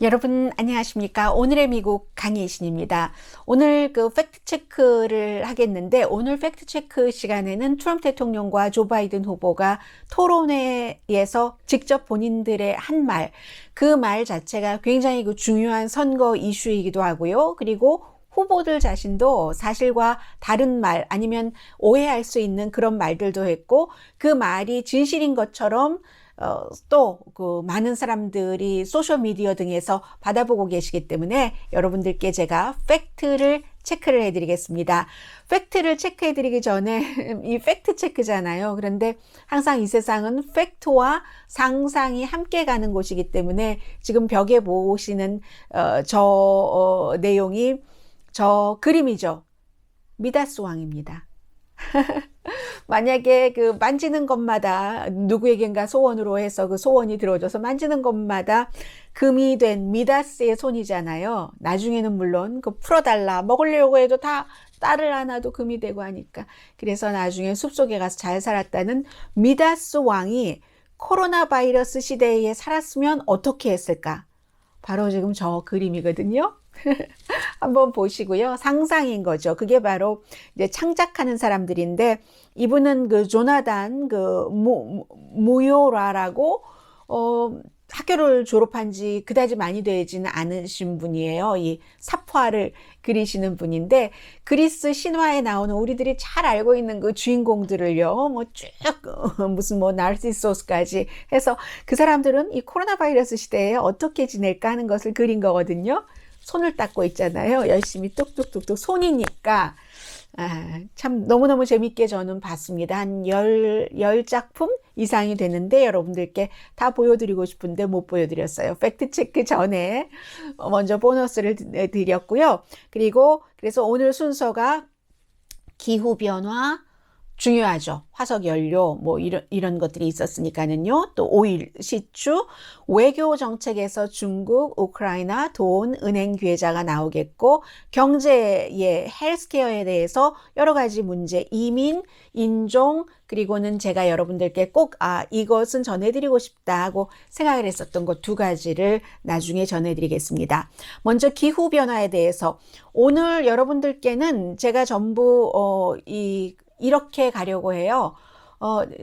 여러분 안녕하십니까? 오늘의 미국 강예신입니다. 오늘 팩트 체크를 하겠는데 오늘 팩트 체크 시간에는 트럼프 대통령과 조 바이든 후보가 토론회에서 직접 본인들의 한 말, 그 말 자체가 굉장히 중요한 선거 이슈이기도 하고요. 그리고 후보들 자신도 사실과 다른 말 아니면 오해할 수 있는 그런 말들도 했고 그 말이 진실인 것처럼 또 많은 사람들이 소셜미디어 등에서 받아보고 계시기 때문에 여러분들께 제가 팩트를 체크를 해드리겠습니다. 팩트를 체크해드리기 전에 이 팩트 체크잖아요. 그런데 항상 이 세상은 팩트와 상상이 함께 가는 곳이기 때문에 지금 벽에 보시는 내용이 저 그림이죠. 미다스 왕입니다. 만약에 만지는 것마다 누구에겐가 소원으로 해서 그 소원이 들어줘서 만지는 것마다 금이 된 미다스의 손이잖아요. 나중에는 물론 풀어달라 먹으려고 해도 다 딸을 안아도 금이 되고 하니까. 그래서 나중에 숲속에 가서 잘 살았다는 미다스 왕이 코로나 바이러스 시대에 살았으면 어떻게 했을까? 바로 지금 저 그림이거든요. 한번 보시고요. 상상인 거죠. 그게 바로 이제 창작하는 사람들인데 이분은 조나단 무요라라고 학교를 졸업한 지 그다지 많이 되지는 않으신 분이에요. 이 삽화를 그리시는 분인데 그리스 신화에 나오는 우리들이 잘 알고 있는 그 주인공들을요. 무슨 나르시소스까지 해서 그 사람들은 이 코로나 바이러스 시대에 어떻게 지낼까 하는 것을 그린 거거든요. 손을 닦고 있잖아요. 열심히 뚝뚝뚝뚝 손이니까 참 너무너무 재밌게 저는 봤습니다. 한 10작품 이상이 되는데 여러분들께 다 보여드리고 싶은데 못 보여드렸어요. 팩트체크 전에 먼저 보너스를 드렸고요. 그래서 오늘 순서가 기후변화, 중요하죠. 화석 연료 이런 것들이 있었으니까는요. 또 오일, 시추, 외교 정책에서 중국, 우크라이나, 돈, 은행 기회자가 나오겠고 경제의 헬스케어에 대해서 여러 가지 문제, 이민, 인종, 그리고는 제가 여러분들께 꼭 이것은 전해드리고 싶다 하고 생각을 했었던 것 두 가지를 나중에 전해드리겠습니다. 먼저 기후변화에 대해서 오늘 여러분들께는 제가 전부 이렇게 가려고 해요.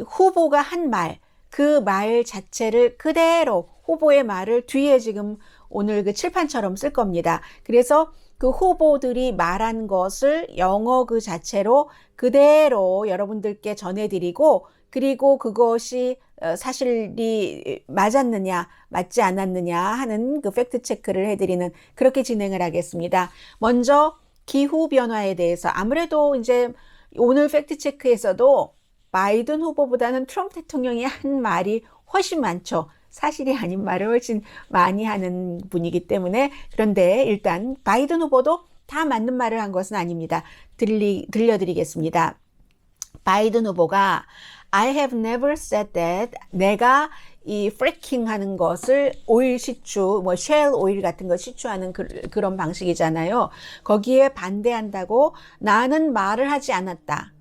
후보가 한 말, 그 말 자체를 그대로 후보의 말을 뒤에 지금 오늘 그 칠판처럼 쓸 겁니다. 그래서 그 후보들이 말한 것을 영어 그 자체로 그대로 여러분들께 전해드리고 그리고 그것이 사실이 맞았느냐 맞지 않았느냐 하는 그 팩트 체크를 해드리는 그렇게 진행을 하겠습니다. 먼저 기후변화에 대해서 아무래도 이제 오늘 팩트체크에서도 바이든 후보보다는 트럼프 대통령이 한 말이 훨씬 많죠. 사실이 아닌 말을 훨씬 많이 하는 분이기 때문에 그런데 일단 바이든 후보도 다 맞는 말을 한 것은 아닙니다. 들려드리겠습니다. 바이든 후보가 I have never said that 내가 이 프래킹 하는 것을 오일 시추, 쉘 오일 같은 거 시추하는 그런 방식이잖아요. 거기에 반대한다고 나는 말을 하지 않았다.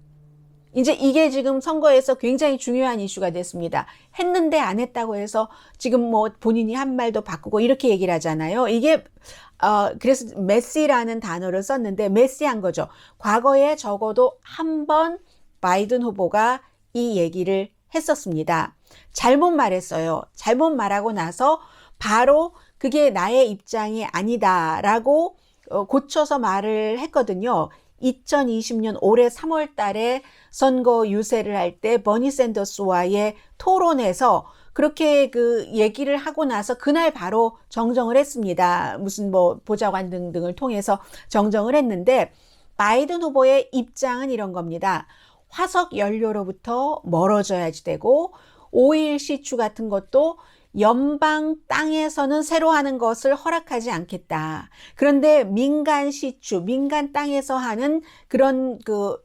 이제 이게 지금 선거에서 굉장히 중요한 이슈가 됐습니다. 했는데 안 했다고 해서 지금 본인이 한 말도 바꾸고 이렇게 얘기를 하잖아요. 이게 그래서 메시라는 단어를 썼는데 메시한 거죠. 과거에 적어도 한 번 바이든 후보가 이 얘기를 했었습니다. 잘못 말했어요. 잘못 말하고 나서 바로 그게 나의 입장이 아니다라고 고쳐서 말을 했거든요. 2020년 올해 3월 달에 선거 유세를 할 때 버니 샌더스와의 토론에서 그렇게 그 얘기를 하고 나서 그날 바로 정정을 했습니다. 무슨 보좌관 등등을 통해서 정정을 했는데 바이든 후보의 입장은 이런 겁니다. 화석 연료로부터 멀어져야지 되고 오일 시추 같은 것도 연방 땅에서는 새로 하는 것을 허락하지 않겠다. 그런데 민간 시추, 민간 땅에서 하는 그런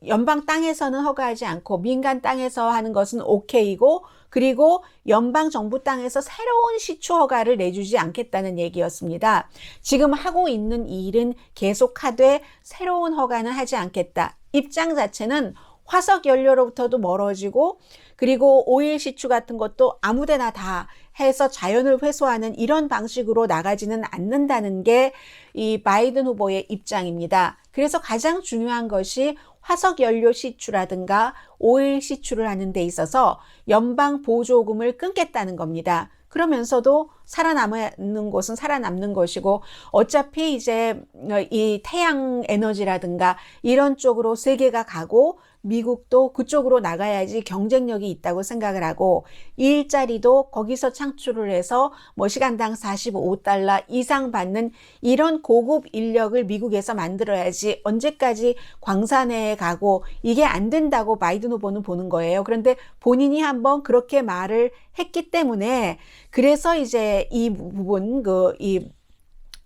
연방 땅에서는 허가하지 않고 민간 땅에서 하는 것은 오케이고 그리고 연방 정부 땅에서 새로운 시추 허가를 내주지 않겠다는 얘기였습니다. 지금 하고 있는 일은 계속하되 새로운 허가는 하지 않겠다. 입장 자체는 화석 연료로부터도 멀어지고 그리고 오일 시추 같은 것도 아무데나 다 해서 자연을 회수하는 이런 방식으로 나가지는 않는다는 게 이 바이든 후보의 입장입니다. 그래서 가장 중요한 것이 화석 연료 시추라든가 오일 시추를 하는 데 있어서 연방 보조금을 끊겠다는 겁니다. 그러면서도 살아남는 곳은 살아남는 것이고 어차피 이제 이 태양 에너지라든가 이런 쪽으로 세계가 가고 미국도 그쪽으로 나가야지 경쟁력이 있다고 생각을 하고 일자리도 거기서 창출을 해서 뭐 시간당 $45 이상 받는 이런 고급 인력을 미국에서 만들어야지 언제까지 광산에 가고 이게 안 된다고 바이든 후보는 보는 거예요. 그런데 본인이 한번 그렇게 말을 했기 때문에 그래서 이제 이 부분 이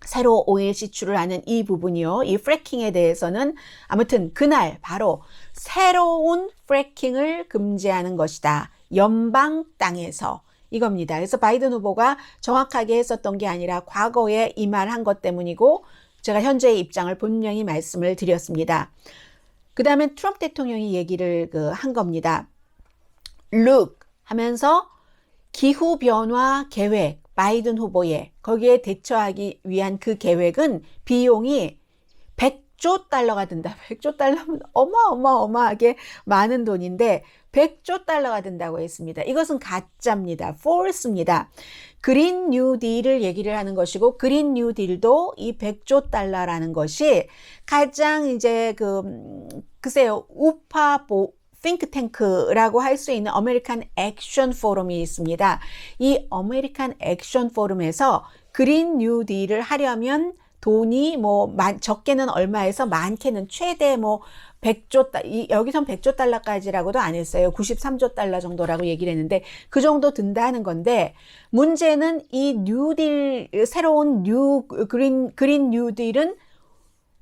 새로 오일 시추를 하는 이 부분이요. 이 프래킹에 대해서는 아무튼 그날 바로 새로운 프래킹을 금지하는 것이다. 연방 땅에서 이겁니다. 그래서 바이든 후보가 정확하게 했었던 게 아니라 과거에 이 말 한 것 때문이고 제가 현재의 입장을 분명히 말씀을 드렸습니다. 그 다음에 트럼프 대통령이 얘기를 한 겁니다. Look 하면서 기후변화 계획 바이든 후보의 거기에 대처하기 위한 그 계획은 비용이 100조 달러가 든다. 100조 달러면 어마어마하게 많은 돈인데 100조 달러가 든다고 했습니다. 이것은 가짜입니다. false입니다. 그린 뉴 딜을 얘기를 하는 것이고 그린 뉴 딜도 이 100조 달러라는 것이 가장 이제 글쎄요 우파 띵크탱크라고 할 수 있는 아메리칸 액션 포럼이 있습니다. 이 아메리칸 액션 포럼에서 그린 뉴 딜을 하려면 돈이 적게는 얼마에서 많게는 최대 100조, 여기선 100조 달러까지라고도 안 했어요. 93조 달러 정도라고 얘기를 했는데 그 정도 든다는 건데 문제는 이 뉴딜, 새로운 그린 뉴딜은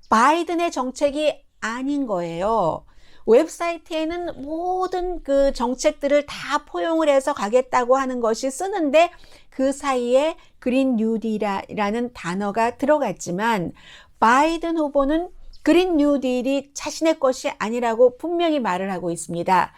바이든의 정책이 아닌 거예요. 웹사이트에는 모든 그 정책들을 다 포용을 해서 가겠다고 하는 것이 쓰는데 그 사이에 그린 뉴딜이라는 단어가 들어갔지만 바이든 후보는 그린 뉴딜이 자신의 것이 아니라고 분명히 말을 하고 있습니다.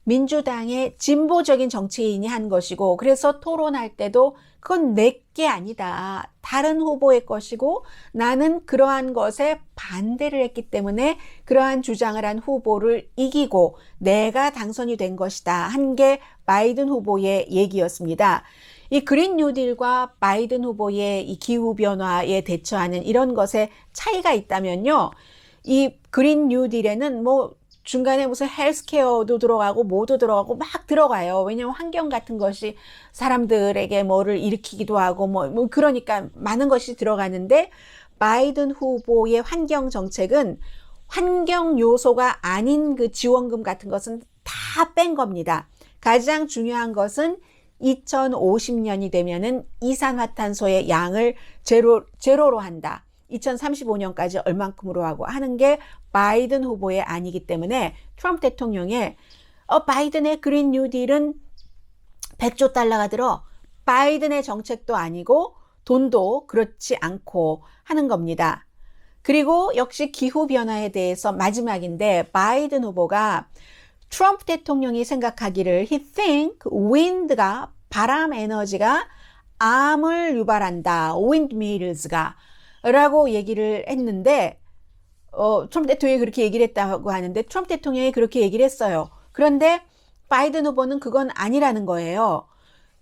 민주당의 진보적인 정치인이 한 것이고 그래서 토론할 때도 그건 내 게 아니다. 다른 후보의 것이고 나는 그러한 것에 반대를 했기 때문에 그러한 주장을 한 후보를 이기고 내가 당선이 된 것이다. 한 게 바이든 후보의 얘기였습니다. 이 그린 뉴딜과 바이든 후보의 이 기후변화에 대처하는 이런 것에 차이가 있다면요. 이 그린 뉴딜에는 중간에 무슨 헬스케어도 들어가고 뭐도 들어가고 막 들어가요. 왜냐하면 환경 같은 것이 사람들에게 뭐를 일으키기도 하고 그러니까 많은 것이 들어가는데 바이든 후보의 환경 정책은 환경 요소가 아닌 그 지원금 같은 것은 다 뺀 겁니다. 가장 중요한 것은 2050년이 되면은 이산화탄소의 양을 제로로 한다. 2035년까지 얼만큼으로 하고 하는 게 바이든 후보의 아니기 때문에 트럼프 대통령의 바이든의 그린 뉴딜은 100조 달러가 들어 바이든의 정책도 아니고 돈도 그렇지 않고 하는 겁니다. 그리고 역시 기후변화에 대해서 마지막인데 바이든 후보가 트럼프 대통령이 생각하기를 he think wind가 바람 에너지가 암을 유발한다. windmills가 라고 얘기를 했는데 트럼프 대통령이 그렇게 얘기를 했다고 하는데 트럼프 대통령이 그렇게 얘기를 했어요. 그런데 바이든 후보는 그건 아니라는 거예요.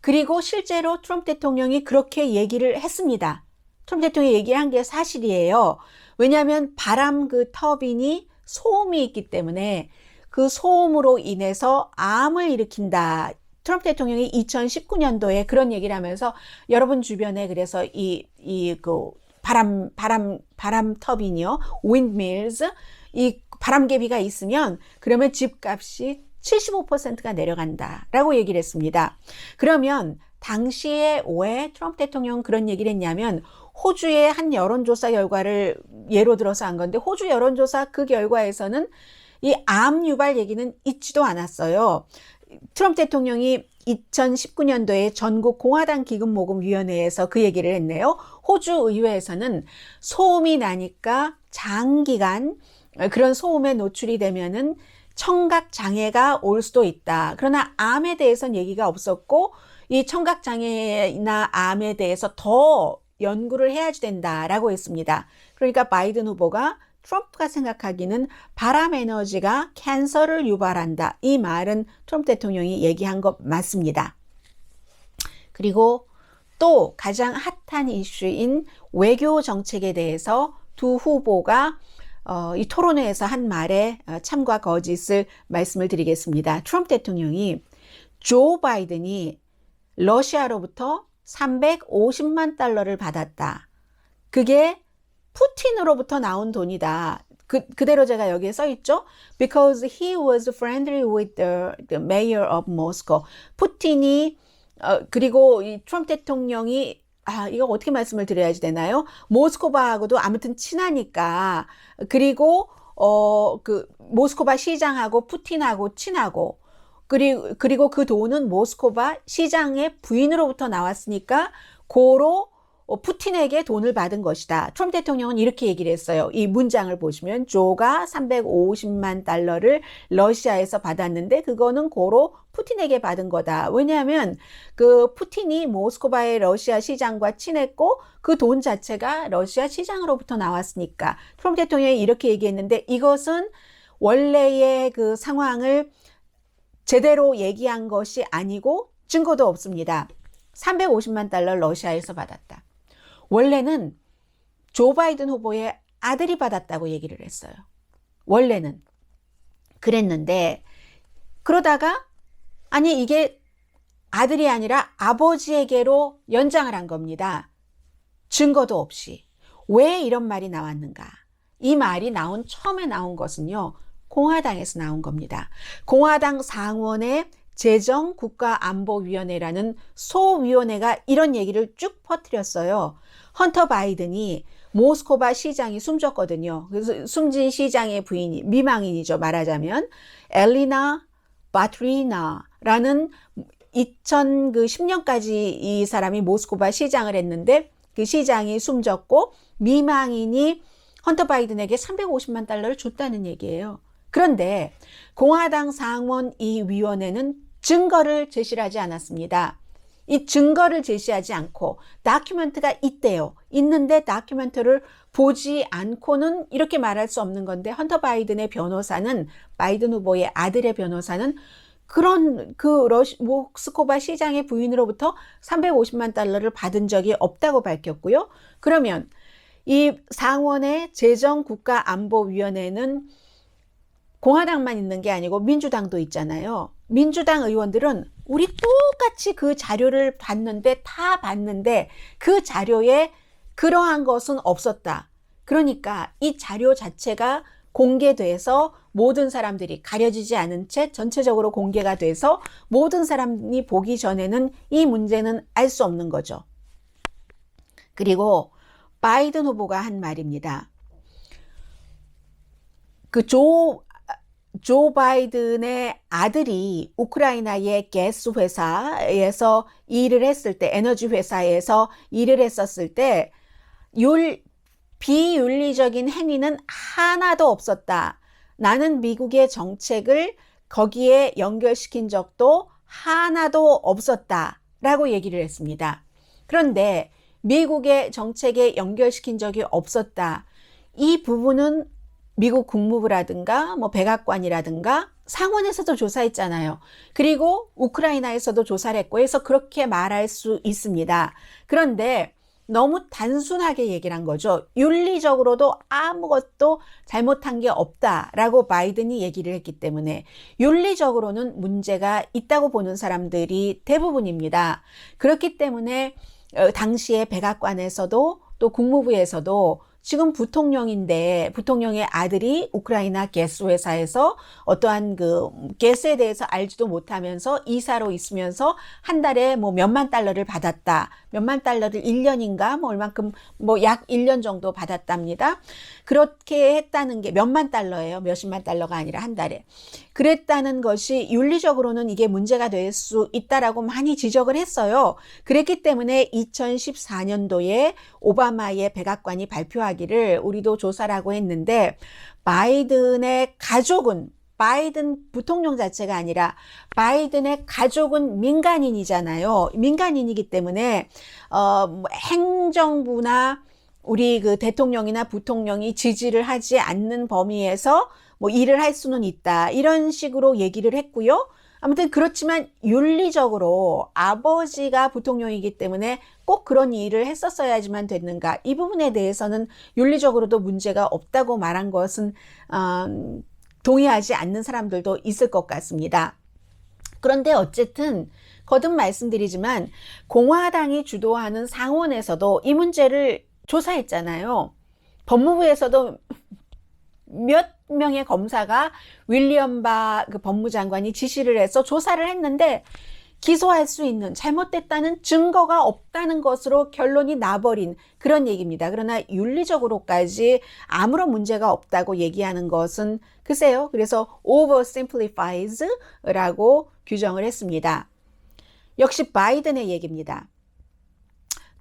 그리고 실제로 트럼프 대통령이 그렇게 얘기를 했습니다. 트럼프 대통령이 얘기한 게 사실이에요. 왜냐하면 바람 그 터빈이 소음이 있기 때문에 그 소음으로 인해서 암을 일으킨다. 트럼프 대통령이 2019년도에 그런 얘기를 하면서 여러분 주변에 그래서 그 바람 터빈이요. windmills. 이 바람개비가 있으면 그러면 집값이 75%가 내려간다라고 얘기를 했습니다. 그러면 당시에 왜 트럼프 대통령은 그런 얘기를 했냐면 호주의 한 여론조사 결과를 예로 들어서 한 건데 호주 여론조사 그 결과에서는 이 암 유발 얘기는 있지도 않았어요. 트럼프 대통령이 2019년도에 전국 공화당 기금모금위원회에서 그 얘기를 했네요. 호주 의회에서는 소음이 나니까 장기간 그런 소음에 노출이 되면은 청각 장애가 올 수도 있다. 그러나 암에 대해서는 얘기가 없었고 이 청각장애나 암에 대해서 더 연구를 해야지 된다라고 했습니다. 그러니까 바이든 후보가 트럼프가 생각하기는 발암 에너지가 캔서를 유발한다. 이 말은 트럼프 대통령이 얘기한 것 맞습니다. 그리고 또 가장 핫한 이슈인 외교 정책에 대해서 두 후보가 이 토론회에서 한 말에 참과 거짓을 말씀을 드리겠습니다. 트럼프 대통령이 조 바이든이 러시아로부터 350만 달러를 받았다. 그게 푸틴으로부터 나온 돈이다. 그대로 제가 여기에 써 있죠. Because he was friendly with the mayor of Moscow. 푸틴이 그리고 이 트럼프 대통령이 이거 어떻게 말씀을 드려야지 되나요? 모스크바하고도 아무튼 친하니까. 그리고 그 모스크바 시장하고 푸틴하고 친하고. 그리고 그 돈은 모스크바 시장의 부인으로부터 나왔으니까 고로 푸틴에게 돈을 받은 것이다. 트럼프 대통령은 이렇게 얘기를 했어요. 이 문장을 보시면 조가 350만 달러를 러시아에서 받았는데 그거는 고로 푸틴에게 받은 거다. 왜냐하면 그 푸틴이 모스크바의 러시아 시장과 친했고 그 돈 자체가 러시아 시장으로부터 나왔으니까. 트럼프 대통령이 이렇게 얘기했는데 이것은 원래의 그 상황을 제대로 얘기한 것이 아니고 증거도 없습니다. 350만 달러 러시아에서 받았다. 원래는 조 바이든 후보의 아들이 받았다고 얘기를 했어요. 원래는 그랬는데 그러다가 아니 이게 아들이 아니라 아버지에게로 연장을 한 겁니다. 증거도 없이. 왜 이런 말이 나왔는가? 이 말이 처음에 나온 것은요. 공화당에서 나온 겁니다. 공화당 상원의 재정국가안보위원회라는 소위원회가 이런 얘기를 쭉 퍼뜨렸어요. 헌터 바이든이 모스크바 시장이 숨졌거든요. 그래서 숨진 시장의 부인이 미망인이죠. 말하자면 엘리나 바트리나라는 2010년까지 이 사람이 모스크바 시장을 했는데 그 시장이 숨졌고 미망인이 헌터 바이든에게 350만 달러를 줬다는 얘기예요. 그런데 공화당 상원 이 위원회는 증거를 제시를 하지 않았습니다. 이 증거를 제시하지 않고 다큐멘트가 있대요. 있는데 다큐멘트를 보지 않고는 이렇게 말할 수 없는 건데 헌터 바이든의 변호사는 바이든 후보의 아들의 변호사는 그런 모스크바 시장의 부인으로부터 350만 달러를 받은 적이 없다고 밝혔고요. 그러면 이 상원의 재정국가안보위원회는 공화당만 있는 게 아니고 민주당도 있잖아요. 민주당 의원들은 우리 똑같이 그 자료를 다 봤는데 그 자료에 그러한 것은 없었다. 그러니까 이 자료 자체가 공개돼서 모든 사람들이 가려지지 않은 채 전체적으로 공개가 돼서 모든 사람이 보기 전에는 이 문제는 알 수 없는 거죠. 그리고 바이든 후보가 한 말입니다. 조 바이든의 아들이 우크라이나의 가스 회사에서 일을 했을 때, 에너지 회사에서 일을 했었을 때 비윤리적인 행위는 하나도 없었다. 나는 미국의 정책을 거기에 연결시킨 적도 하나도 없었다. 라고 얘기를 했습니다. 그런데 미국의 정책에 연결시킨 적이 없었다. 이 부분은 미국 국무부라든가 백악관이라든가 상원에서도 조사했잖아요. 그리고 우크라이나에서도 조사를 했고 해서 그렇게 말할 수 있습니다. 그런데 너무 단순하게 얘기를 한 거죠. 윤리적으로도 아무것도 잘못한 게 없다라고 바이든이 얘기를 했기 때문에 윤리적으로는 문제가 있다고 보는 사람들이 대부분입니다. 그렇기 때문에 당시에 백악관에서도 또 국무부에서도 지금 부통령인데 부통령의 아들이 우크라이나 가스 회사에서 어떠한 그 가스에 대해서 알지도 못하면서 이사로 있으면서 한 달에 몇만 달러를 받았다. 몇만 달러를 1년인가 얼만큼 약 1년 정도 받았답니다. 그렇게 했다는 게 몇만 달러예요. 몇십만 달러가 아니라 한 달에. 그랬다는 것이 윤리적으로는 이게 문제가 될 수 있다라고 많이 지적을 했어요. 그랬기 때문에 2014년도에 오바마의 백악관이 발표하기를 우리도 조사라고 했는데 바이든의 가족은 바이든 부통령 자체가 아니라 바이든의 가족은 민간인이잖아요. 민간인이기 때문에 뭐 행정부나 우리 그 대통령이나 부통령이 지지를 하지 않는 범위에서 뭐 일을 할 수는 있다. 이런 식으로 얘기를 했고요. 아무튼 그렇지만 윤리적으로 아버지가 부통령이기 때문에 꼭 그런 일을 했었어야지만 됐는가? 이 부분에 대해서는 윤리적으로도 문제가 없다고 말한 것은 동의하지 않는 사람들도 있을 것 같습니다. 그런데 어쨌든 거듭 말씀드리지만 공화당이 주도하는 상원에서도 이 문제를 조사했잖아요. 법무부에서도 몇 명의 검사가 윌리엄 바 그 법무장관이 지시를 해서 조사를 했는데 기소할 수 있는 잘못됐다는 증거가 없다는 것으로 결론이 나버린 그런 얘기입니다. 그러나 윤리적으로까지 아무런 문제가 없다고 얘기하는 것은 글쎄요. 그래서 oversimplifies라고 규정을 했습니다. 역시 바이든의 얘기입니다.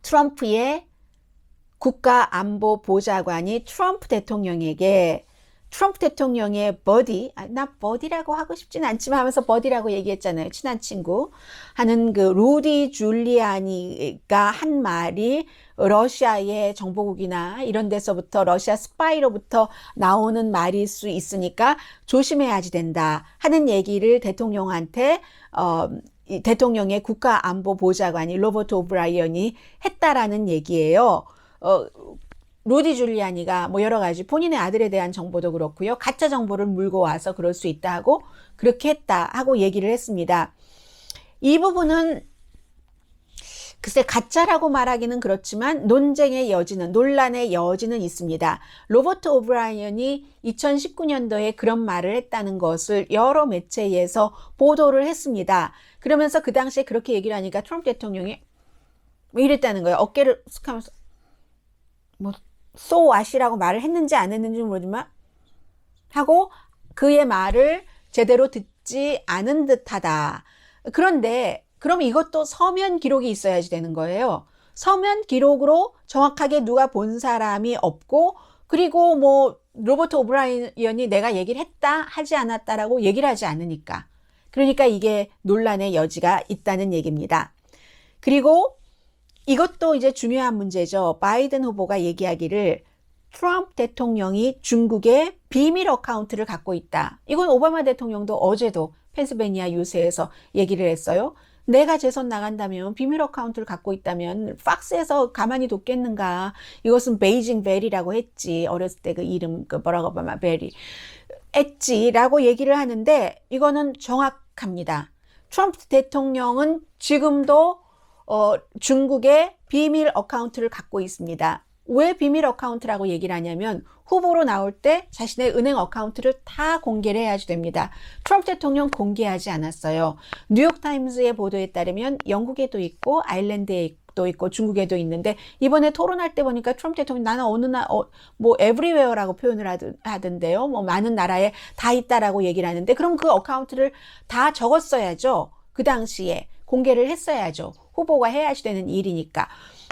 트럼프의 국가안보보좌관이 트럼프 대통령에게 트럼프 대통령의 버디, 나 버디라고 하고 싶진 않지만 하면서 버디라고 얘기했잖아요. 친한 친구. 하는 그 루디 줄리아니가 한 말이 러시아의 정보국이나 이런 데서부터 러시아 스파이로부터 나오는 말일 수 있으니까 조심해야지 된다 하는 얘기를 대통령한테 대통령의 국가안보보좌관이 로버트 오브라이언이 했다라는 얘기예요. 루디 줄리아니가 뭐 여러 가지 본인의 아들에 대한 정보도 그렇고요. 가짜 정보를 물고 와서 그럴 수 있다 하고 그렇게 했다 하고 얘기를 했습니다. 이 부분은 글쎄 가짜라고 말하기는 그렇지만 논쟁의 여지는 논란의 여지는 있습니다. 로버트 오브라이언이 2019년도에 그런 말을 했다는 것을 여러 매체에서 보도를 했습니다. 그러면서 그 당시에 그렇게 얘기를 하니까 트럼프 대통령이 뭐 이랬다는 거예요. 어깨를 쓱 하면서 뭐 so what이라고 말을 했는지 안 했는지 모르지만 하고 그의 말을 제대로 듣지 않은 듯하다. 그런데 그럼 이것도 서면 기록이 있어야지 되는 거예요. 서면 기록으로 정확하게 누가 본 사람이 없고 그리고 뭐 로버트 오브라이언이 내가 얘기를 했다 하지 않았다라고 얘기를 하지 않으니까. 그러니까 이게 논란의 여지가 있다는 얘기입니다. 그리고 이것도 이제 중요한 문제죠. 바이든 후보가 얘기하기를 트럼프 대통령이 중국의 비밀 어카운트를 갖고 있다. 이건 오바마 대통령도 어제도 펜실베니아 유세에서 얘기를 했어요. 내가 재선 나간다면 비밀 어카운트를 갖고 있다면 팍스에서 가만히 뒀겠는가. 이것은 베이징 벨이라고 했지. 어렸을 때 그 이름 그 버락 오바마 벨이 했지라고 얘기를 하는데 이거는 정확합니다. 트럼프 대통령은 지금도 중국의 비밀 어카운트를 갖고 있습니다. 왜 비밀 어카운트라고 얘기를 하냐면 후보로 나올 때 자신의 은행 어카운트를 다 공개를 해야지 됩니다. 트럼프 대통령 공개하지 않았어요. 뉴욕타임즈의 보도에 따르면 영국에도 있고 아일랜드에도 있고 중국에도 있는데 이번에 토론할 때 보니까 트럼프 대통령 나는 어느 뭐 everywhere라고 표현을 하던데요. 뭐 많은 나라에 다 있다라고 얘기를 하는데 그럼 그 어카운트를 다 적었어야죠. 그 당시에 공개를 했어야죠. 후보가 해야지 되는 일이니까.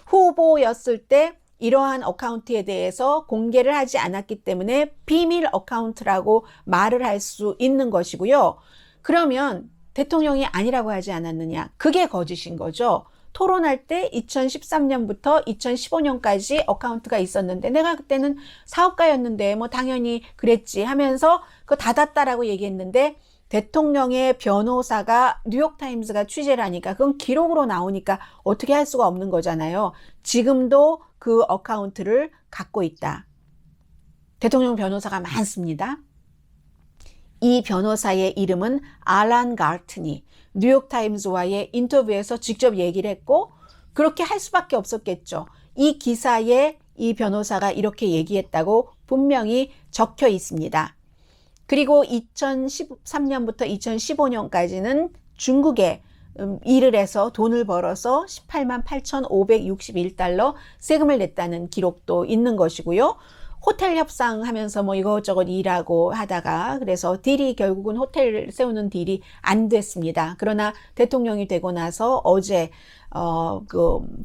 후보였을 때 이러한 어카운트에 대해서 공개를 하지 않았기 때문에 비밀 어카운트라고 말을 할 수 있는 것이고요. 그러면 대통령이 아니라고 하지 않았느냐? 그게 거짓인 거죠. 토론할 때 2013년부터 2015년까지 어카운트가 있었는데 내가 그때는 사업가였는데 뭐 당연히 그랬지 하면서 그거 닫았다라고 얘기했는데 대통령의 변호사가 뉴욕타임스가 취재를 하니까 그건 기록으로 나오니까 어떻게 할 수가 없는 거잖아요. 지금도 그 어카운트를 갖고 있다. 대통령 변호사가 많습니다. 이 변호사의 이름은 알란 갈트니. 뉴욕타임스와의 인터뷰에서 직접 얘기를 했고 그렇게 할 수밖에 없었겠죠. 이 기사에 이 변호사가 이렇게 얘기했다고 분명히 적혀 있습니다. 그리고 2013년부터 2015년까지는 중국에 일을 해서 돈을 벌어서 18만 8,561달러 세금을 냈다는 기록도 있는 것이고요. 호텔 협상하면서 뭐 이것저것 일하고 하다가 그래서 딜이 결국은 호텔 세우는 딜이 안 됐습니다. 그러나 대통령이 되고 나서 어제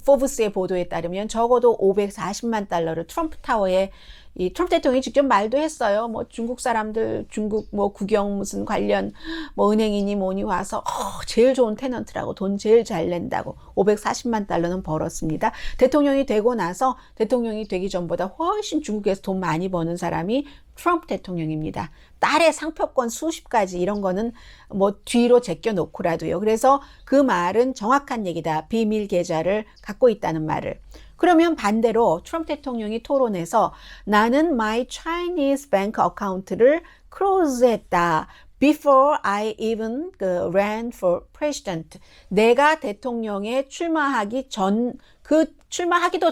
포브스의 보도에 따르면 적어도 540만 달러를 트럼프 타워에 이 트럼프 대통령이 직접 말도 했어요. 뭐 중국 사람들, 중국 뭐 국영 무슨 관련 뭐 은행이니 뭐니 와서 제일 좋은 테넌트라고 돈 제일 잘 낸다고 540만 달러는 벌었습니다. 대통령이 되고 나서 대통령이 되기 전보다 훨씬 중국에서 돈 많이 버는 사람이 트럼프 대통령입니다. 딸의 상표권 수십 가지 이런 거는 뭐 뒤로 제껴 놓고라도요. 그래서 그 말은 정확한 얘기다. 비밀 계좌를 갖고 있다는 말을. 그러면 반대로 트럼프 대통령이 토론에서 나는 my Chinese bank account를 close했다. Before I even ran for president. 내가 대통령에 출마하기도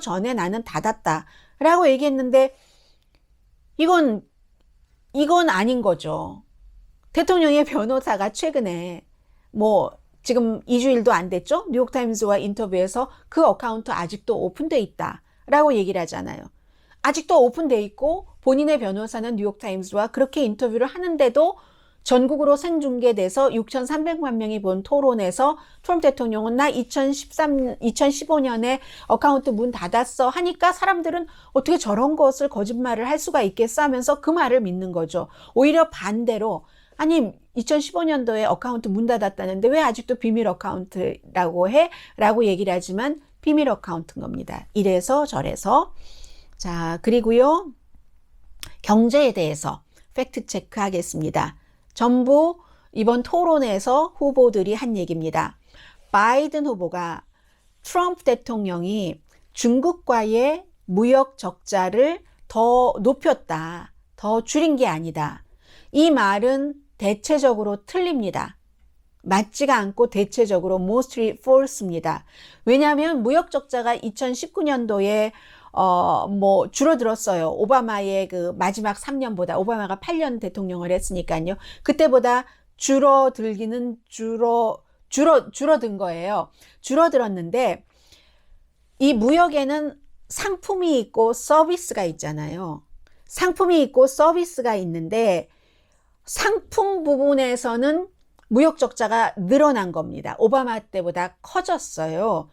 전에 나는 닫았다. 라고 얘기했는데 이건 아닌 거죠. 대통령의 변호사가 최근에 지금 2주일도 안 됐죠? 뉴욕타임즈와 인터뷰에서 그 어카운트 아직도 오픈돼 있다 라고 얘기를 하잖아요. 아직도 오픈돼 있고 본인의 변호사는 뉴욕타임즈와 그렇게 인터뷰를 하는데도 전국으로 생중계돼서 6,300만 명이 본 토론에서 트럼프 대통령은 나 2015년에 어카운트 문 닫았어 하니까 사람들은 어떻게 저런 것을 거짓말을 할 수가 있겠어 하면서 그 말을 믿는 거죠. 오히려 반대로 아니 2015년도에 어카운트 문 닫았다는데 왜 아직도 비밀 어카운트라고 해? 라고 얘기를 하지만 비밀 어카운트인 겁니다. 이래서 저래서. 자, 그리고요. 경제에 대해서 팩트 체크하겠습니다. 전부 이번 토론에서 후보들이 한 얘기입니다. 바이든 후보가 트럼프 대통령이 중국과의 무역 적자를 더 높였다. 더 줄인 게 아니다. 이 말은 대체적으로 틀립니다. 맞지가 않고 대체적으로 mostly false입니다. 왜냐하면 무역 적자가 2019년도에 줄어들었어요. 오바마의 그 마지막 3년보다 오바마가 8년 대통령을 했으니까요. 그때보다 줄어든 거예요. 줄어들었는데 이 무역에는 상품이 있고 서비스가 있잖아요. 상품이 있고 서비스가 있는데 상품 부분에서는 무역 적자가 늘어난 겁니다. 오바마 때보다 커졌어요.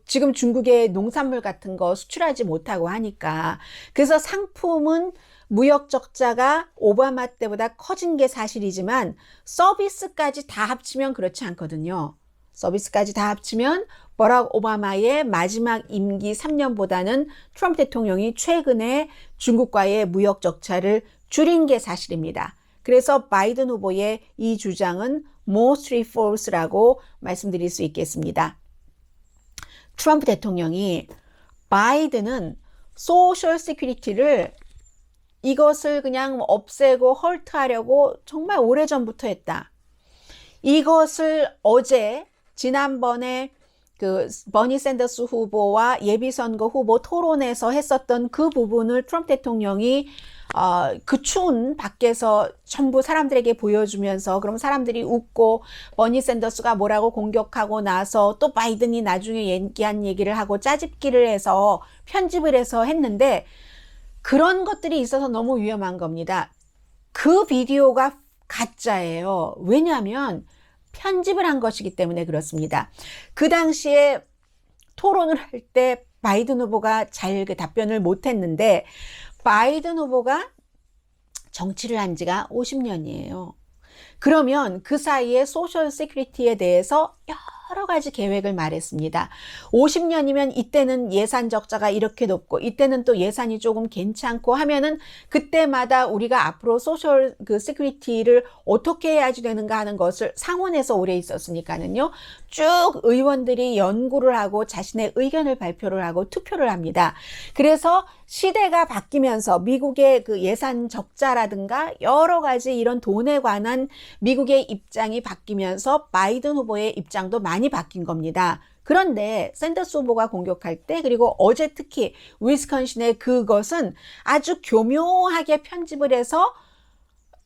지금 중국의 농산물 같은 거 수출하지 못하고 하니까. 그래서 상품은 무역 적자가 오바마 때보다 커진 게 사실이지만 서비스까지 다 합치면 그렇지 않거든요. 서비스까지 다 합치면 버락 오바마의 마지막 임기 3년보다는 트럼프 대통령이 최근에 중국과의 무역 적자를 줄인 게 사실입니다. 그래서 바이든 후보의 이 주장은 mostly false라고 말씀드릴 수 있겠습니다. 트럼프 대통령이 바이든은 소셜 시큐리티를 이것을 그냥 없애고 헐트하려고 정말 오래전부터 했다. 이것을 지난번에 그 버니 샌더스 후보와 예비선거 후보 토론에서 했었던 그 부분을 트럼프 대통령이 그 추운 밖에서 전부 사람들에게 보여주면서 그럼 사람들이 웃고 버니 샌더스가 뭐라고 공격하고 나서 또 바이든이 나중에 얘기한 얘기를 하고 짜집기를 해서 편집을 해서 했는데 그런 것들이 있어서 너무 위험한 겁니다. 그 비디오가 가짜예요. 왜냐하면 편집을 한 것이기 때문에 그렇습니다. 그 당시에 토론을 할 때 바이든 후보가 잘 그 답변을 못했는데 바이든 후보가 정치를 한 지가 50년이에요. 그러면 그 사이에 소셜 시큐리티에 대해서 여러 가지 계획을 말했습니다. 50년이면 이때는 예산 적자가 이렇게 높고 이때는 또 예산이 조금 괜찮고 하면은 그때마다 우리가 앞으로 소셜 시큐리티를 어떻게 해야지 되는가 하는 것을 상원에서 오래 있었으니까는요. 쭉 의원들이 연구를 하고 자신의 의견을 발표를 하고 투표를 합니다. 그래서 시대가 바뀌면서 미국의 그 예산 적자라든가 여러 가지 이런 돈에 관한 미국의 입장이 바뀌면서 바이든 후보의 입장도 많이 바뀐 겁니다. 그런데 샌더스 후보가 공격할 때 그리고 어제 특히 위스콘신의 그것은 아주 교묘하게 편집을 해서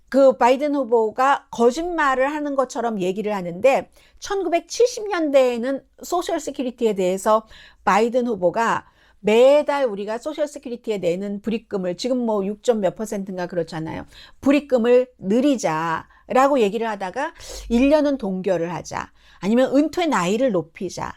그 바이든 후보가 거짓말을 하는 것처럼 얘기를 하는데 1970년대에는 소셜 시큐리티에 대해서 바이든 후보가 매달 우리가 소셜 시큐리티에 내는 불입금을 지금 6점 몇 %인가 그렇잖아요. 불입금을 늘리자라고 얘기를 하다가 1년은 동결을 하자. 아니면 은퇴 나이를 높이자.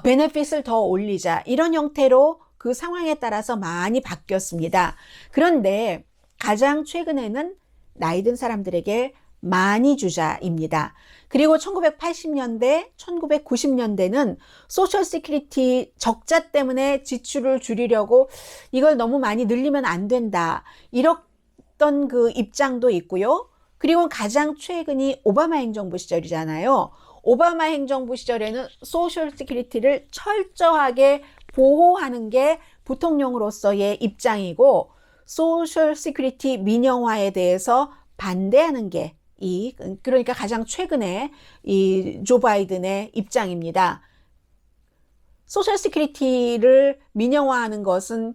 베네핏을 더 올리자. 이런 형태로 그 상황에 따라서 많이 바뀌었습니다. 그런데 가장 최근에는 나이 든 사람들에게 많이 주자입니다. 그리고 1980년대, 1990년대는 소셜 시큐리티 적자 때문에 지출을 줄이려고 이걸 너무 많이 늘리면 안 된다. 이랬던 그 입장도 있고요. 그리고 가장 최근이 오바마 행정부 시절이잖아요. 오바마 행정부 시절에는 소셜 시큐리티를 철저하게 보호하는 게 부통령으로서의 입장이고 소셜 시큐리티 민영화에 대해서 반대하는 게 그러니까 가장 최근에 이 조 바이든의 입장입니다. 소셜 시큐리티를 민영화하는 것은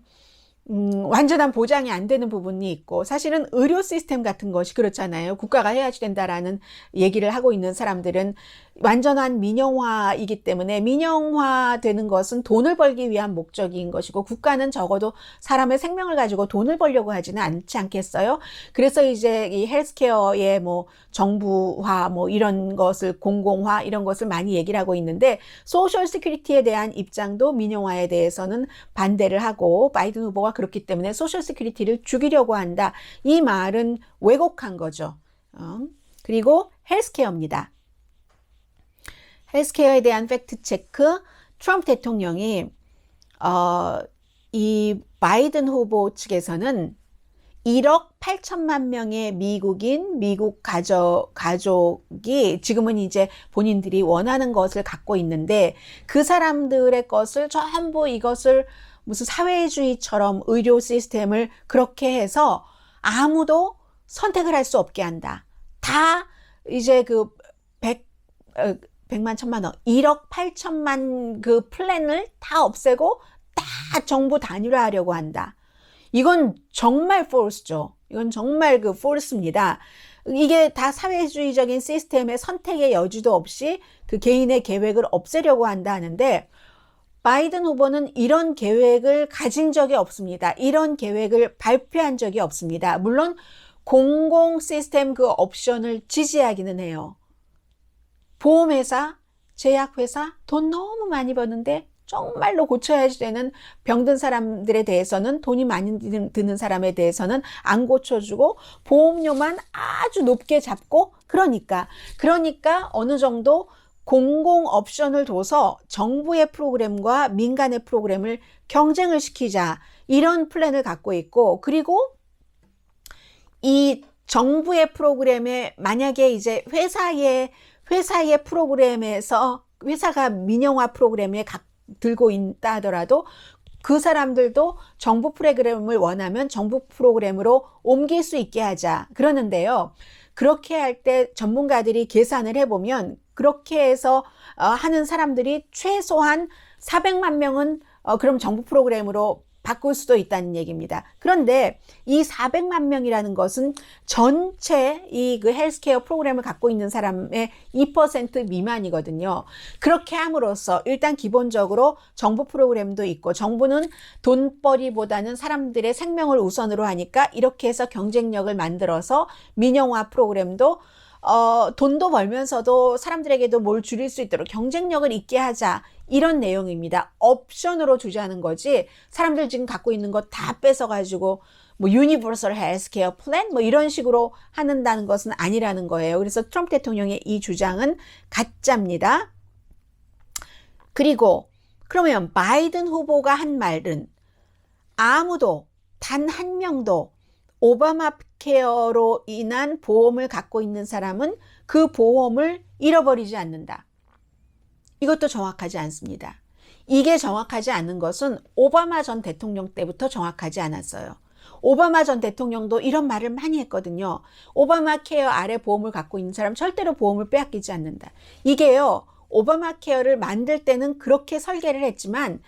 완전한 보장이 안 되는 부분이 있고 사실은 의료 시스템 같은 것이 그렇잖아요. 국가가 해야 된다라는 얘기를 하고 있는 사람들은 완전한 민영화이기 때문에 민영화되는 것은 돈을 벌기 위한 목적인 것이고 국가는 적어도 사람의 생명을 가지고 돈을 벌려고 하지는 않지 않겠어요? 그래서 이제 이 헬스케어의 뭐 정부화 뭐 이런 것을 공공화 이런 것을 많이 얘기를 하고 있는데 소셜 시큐리티에 대한 입장도 민영화에 대해서는 반대를 하고 바이든 후보가 그렇기 때문에 소셜 시큐리티를 죽이려고 한다. 이 말은 왜곡한 거죠. 그리고 헬스케어입니다. 헬스케어에 대한 팩트 체크, 트럼프 대통령이 이 바이든 후보 측에서는 1억 8천만 명의 미국인, 미국 가족이 지금은 이제 본인들이 원하는 것을 갖고 있는데 그 사람들의 것을 전부 이것을 무슨 사회주의처럼 의료 시스템을 그렇게 해서 아무도 선택을 할 수 없게 한다. 다 이제 그 100만, 1000만, 1억 8천만 그 플랜을 다 없애고 다 정부 단일화하려고 한다. 이건 정말 false죠. 이건 정말 그 false입니다. 이게 다 사회주의적인 시스템의 선택의 여지도 없이 그 개인의 계획을 없애려고 한다 하는데 바이든 후보는 이런 계획을 가진 적이 없습니다. 이런 계획을 발표한 적이 없습니다. 물론 공공 시스템 그 옵션을 지지하기는 해요. 보험회사, 제약회사 돈 너무 많이 버는데 정말로 고쳐야 되는 병든 사람들에 대해서는 돈이 많이 드는 사람에 대해서는 안 고쳐주고 보험료만 아주 높게 잡고 그러니까 어느 정도 공공 옵션을 둬서 정부의 프로그램과 민간의 프로그램을 경쟁을 시키자 이런 플랜을 갖고 있고 그리고 이 정부의 프로그램에 만약에 이제 회사의 프로그램에서 회사가 민영화 프로그램에 들고 있다 하더라도 그 사람들도 정부 프로그램을 원하면 정부 프로그램으로 옮길 수 있게 하자 그러는데요. 그렇게 할 때 전문가들이 계산을 해보면 그렇게 해서 하는 사람들이 최소한 400만 명은 그럼 정부 프로그램으로 바꿀 수도 있다는 얘기입니다. 그런데 이 400만 명이라는 것은 전체 그 헬스케어 프로그램을 갖고 있는 사람의 2% 미만이거든요. 그렇게 함으로써 일단 기본적으로 정부 프로그램도 있고 정부는 돈벌이보다는 사람들의 생명을 우선으로 하니까 이렇게 해서 경쟁력을 만들어서 민영화 프로그램도 돈도 벌면서도 사람들에게도 뭘 줄일 수 있도록 경쟁력을 있게 하자 이런 내용입니다. 옵션으로 주자는 거지 사람들 지금 갖고 있는 거 다 뺏어가지고 뭐 유니버설 헬스케어 플랜 뭐 이런 식으로 한다는 것은 아니라는 거예요. 그래서 트럼프 대통령의 이 주장은 가짜입니다. 그리고 그러면 바이든 후보가 한 말은 아무도 단 한 명도 오바마 케어로 인한 보험을 갖고 있는 사람은 그 보험을 잃어버리지 않는다. 이것도 정확하지 않습니다. 이게 정확하지 않은 것은 오바마 전 대통령 때부터 정확하지 않았어요. 오바마 전 대통령도 이런 말을 많이 했거든요. 오바마 케어 아래 보험을 갖고 있는 사람 절대로 보험을 빼앗기지 않는다. 이게요. 오바마 케어를 만들 때는 그렇게 설계를 했지만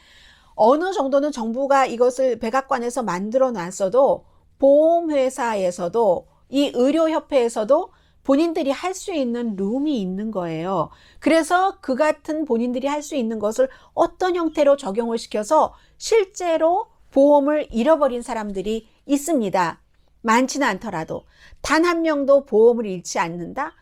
어느 정도는 정부가 이것을 백악관에서 만들어 놨어도 보험회사에서도 이 의료협회에서도 본인들이 할 수 있는 룸이 있는 거예요. 그래서 그 같은 본인들이 할 수 있는 것을 어떤 형태로 적용을 시켜서 실제로 보험을 잃어버린 사람들이 있습니다. 많지는 않더라도 단 한 명도 보험을 잃지 않는다?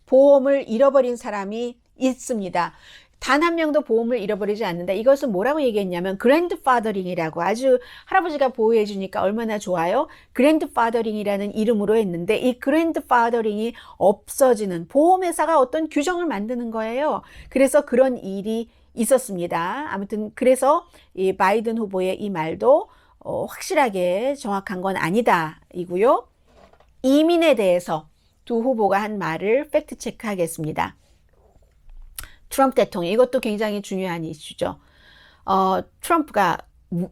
보험을 잃어버린 사람이 있습니다. 단 한 명도 보험을 잃어버리지 않는다. 이것은 뭐라고 얘기했냐면 grandfathering이라고, 아주 할아버지가 보호해 주니까 얼마나 좋아요. grandfathering이라는 이름으로 했는데 이 grandfathering이 없어지는, 보험회사가 어떤 규정을 만드는 거예요. 그래서 그런 일이 있었습니다. 아무튼 그래서 이 바이든 후보의 이 말도 확실하게 정확한 건 아니다 이고요. 이민에 대해서 두 후보가 한 말을 팩트 체크하겠습니다. 트럼프 대통령, 이것도 굉장히 중요한 이슈죠. 트럼프가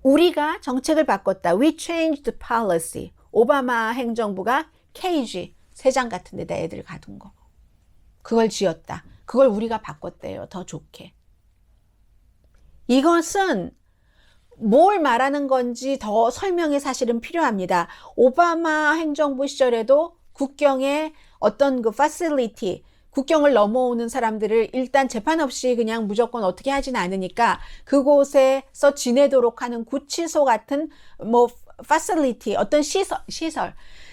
우리가 정책을 바꿨다. We changed policy. 오바마 행정부가 케이지, 새장 같은 데다 애들 가둔 거. 그걸 지었다. 그걸 우리가 바꿨대요. 더 좋게. 이것은 뭘 말하는 건지 더 설명이 사실은 필요합니다. 오바마 행정부 시절에도 국경에 어떤 그 facility, 국경을 넘어오는 사람들을 일단 재판 없이 그냥 무조건 어떻게 하진 않으니까 그곳에서 지내도록 하는 구치소 같은 뭐 facility, 어떤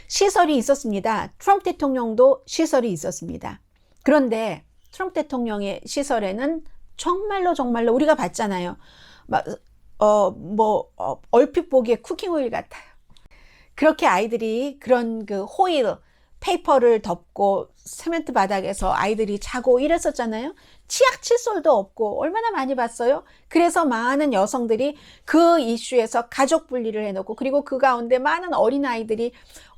시설이 있었습니다. 트럼프 대통령도 시설이 있었습니다. 그런데 트럼프 대통령의 시설에는 정말로 우리가 봤잖아요. 얼핏 보기에 쿠킹 오일 같아요. 그렇게 아이들이 그런 그 호일, 페이퍼를 덮고 세멘트 바닥에서 아이들이 자고 이랬었잖아요. 치약 칫솔도 없고 얼마나 많이 봤어요. 그래서 많은 여성들이 그 이슈에서 가족 분리를 해놓고, 그리고 그 가운데 많은 어린아이들이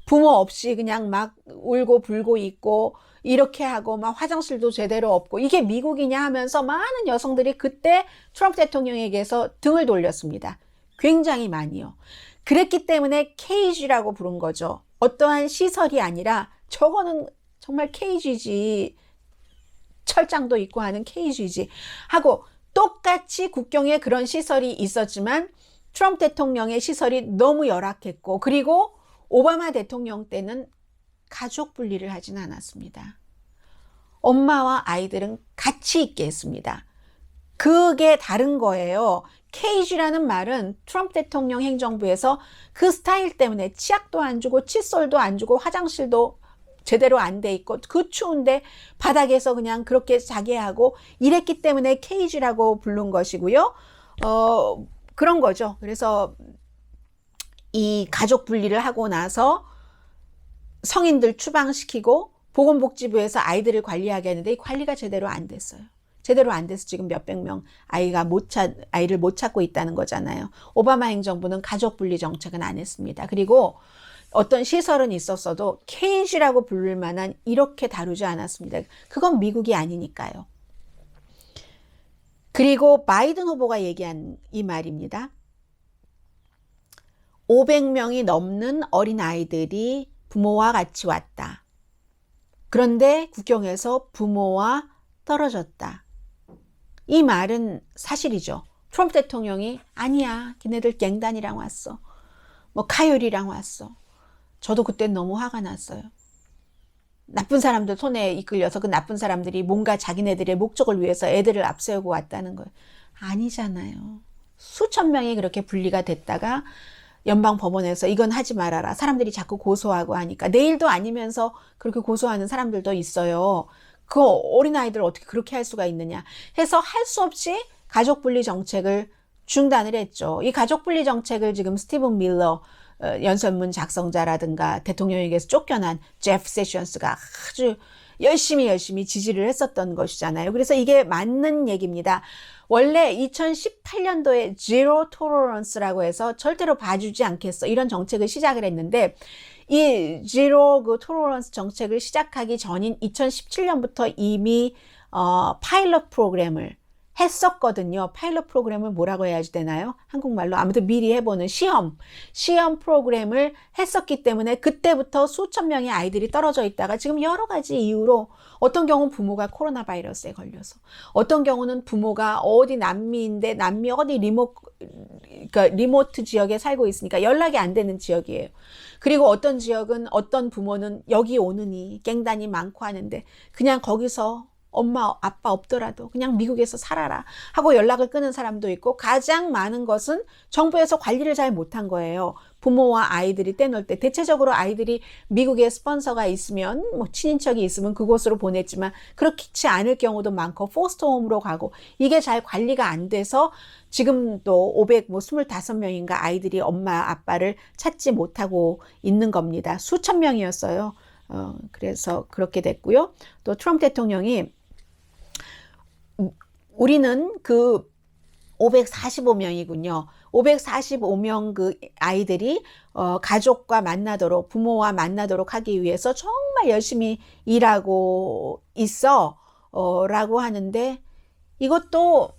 부모 없이 그냥 막 울고 불고 있고 이렇게 하고 막 화장실도 제대로 없고, 이게 미국이냐 하면서 많은 여성들이 그때 트럼프 대통령에게서 등을 돌렸습니다. 굉장히 많이요. 그랬기 때문에 케이지라고 부른 거죠. 어떠한 시설이 아니라 저거는 정말 케이지지, 철장도 있고 하는 케이지지 하고, 똑같이 국경에 그런 시설이 있었지만 트럼프 대통령의 시설이 너무 열악했고, 그리고 오바마 대통령 때는 가족 분리를 하진 않았습니다. 엄마와 아이들은 같이 있게 했습니다. 그게 다른 거예요. 케이지라는 말은 트럼프 대통령 행정부에서 그 스타일 때문에 치약도 안 주고 칫솔도 안 주고 화장실도 제대로 안 돼 있고 그 추운데 바닥에서 그냥 그렇게 자게 하고 이랬기 때문에 케이지라고 부른 것이고요. 그런 거죠. 그래서 이 가족 분리를 하고 나서 성인들 추방시키고 보건복지부에서 아이들을 관리하게 했는데 이 관리가 제대로 안 됐어요. 제대로 안 돼서 지금 몇백 명 아이를 못 찾고 있다는 거잖아요. 오바마 행정부는 가족 분리 정책은 안 했습니다. 그리고 어떤 시설은 있었어도 케이지라고 부를 만한 이렇게 다루지 않았습니다. 그건 미국이 아니니까요. 그리고 바이든 후보가 얘기한 이 말입니다. 500명이 넘는 어린아이들이 부모와 같이 왔다. 그런데 국경에서 부모와 떨어졌다. 이 말은 사실이죠. 트럼프 대통령이 아니야, 걔네들 갱단이랑 왔어. 뭐 카요리랑 왔어. 저도 그때 너무 화가 났어요. 나쁜 사람들 손에 이끌려서 그 나쁜 사람들이 뭔가 자기네들의 목적을 위해서 애들을 앞세우고 왔다는 거예요. 아니잖아요. 수천 명이 그렇게 분리가 됐다가 연방법원에서 이건 하지 말아라. 사람들이 자꾸 고소하고 하니까 내일도 아니면서 그렇게 고소하는 사람들도 있어요. 그 어린아이들 어떻게 그렇게 할 수가 있느냐 해서 할 수 없이 가족분리 정책을 중단을 했죠. 이 가족분리 정책을 지금 스티븐 밀러 연설문 작성자라든가 대통령에게서 쫓겨난 제프 세션스가 아주 열심히 지지를 했었던 것이잖아요. 그래서 이게 맞는 얘기입니다. 원래 2018년도에 Zero Tolerance라고 해서 절대로 봐주지 않겠어, 이런 정책을 시작을 했는데, 이 Zero Tolerance 정책을 시작하기 전인 2017년부터 이미 파일럿 프로그램을 했었거든요. 파일럿 프로그램을 뭐라고 해야지 되나요? 한국말로. 아무튼 미리 해보는 시험 프로그램을 했었기 때문에 그때부터 수천 명의 아이들이 떨어져 있다가 지금 여러 가지 이유로, 어떤 경우는 부모가 코로나 바이러스에 걸려서, 어떤 경우는 부모가 어디 남미인데 남미 어디 리모트 지역에 살고 있으니까 연락이 안 되는 지역이에요. 그리고 어떤 지역은 어떤 부모는 여기 오느니 갱단이 많고 하는데 그냥 거기서 엄마, 아빠 없더라도 그냥 미국에서 살아라 하고 연락을 끊은 사람도 있고, 가장 많은 것은 정부에서 관리를 잘 못한 거예요. 부모와 아이들이 떼놀 때 대체적으로 아이들이 미국에 스폰서가 있으면, 뭐 친인척이 있으면 그곳으로 보냈지만 그렇지 않을 경우도 많고 포스터홈으로 가고, 이게 잘 관리가 안 돼서 지금도 525명인가 아이들이 엄마 아빠를 찾지 못하고 있는 겁니다. 수천 명이었어요. 그래서 그렇게 됐고요. 또 트럼프 대통령이 우리는 그 545명이군요. 545명 그 아이들이 가족과 만나도록, 부모와 만나도록 하기 위해서 정말 열심히 일하고 있어 라고 하는데, 이것도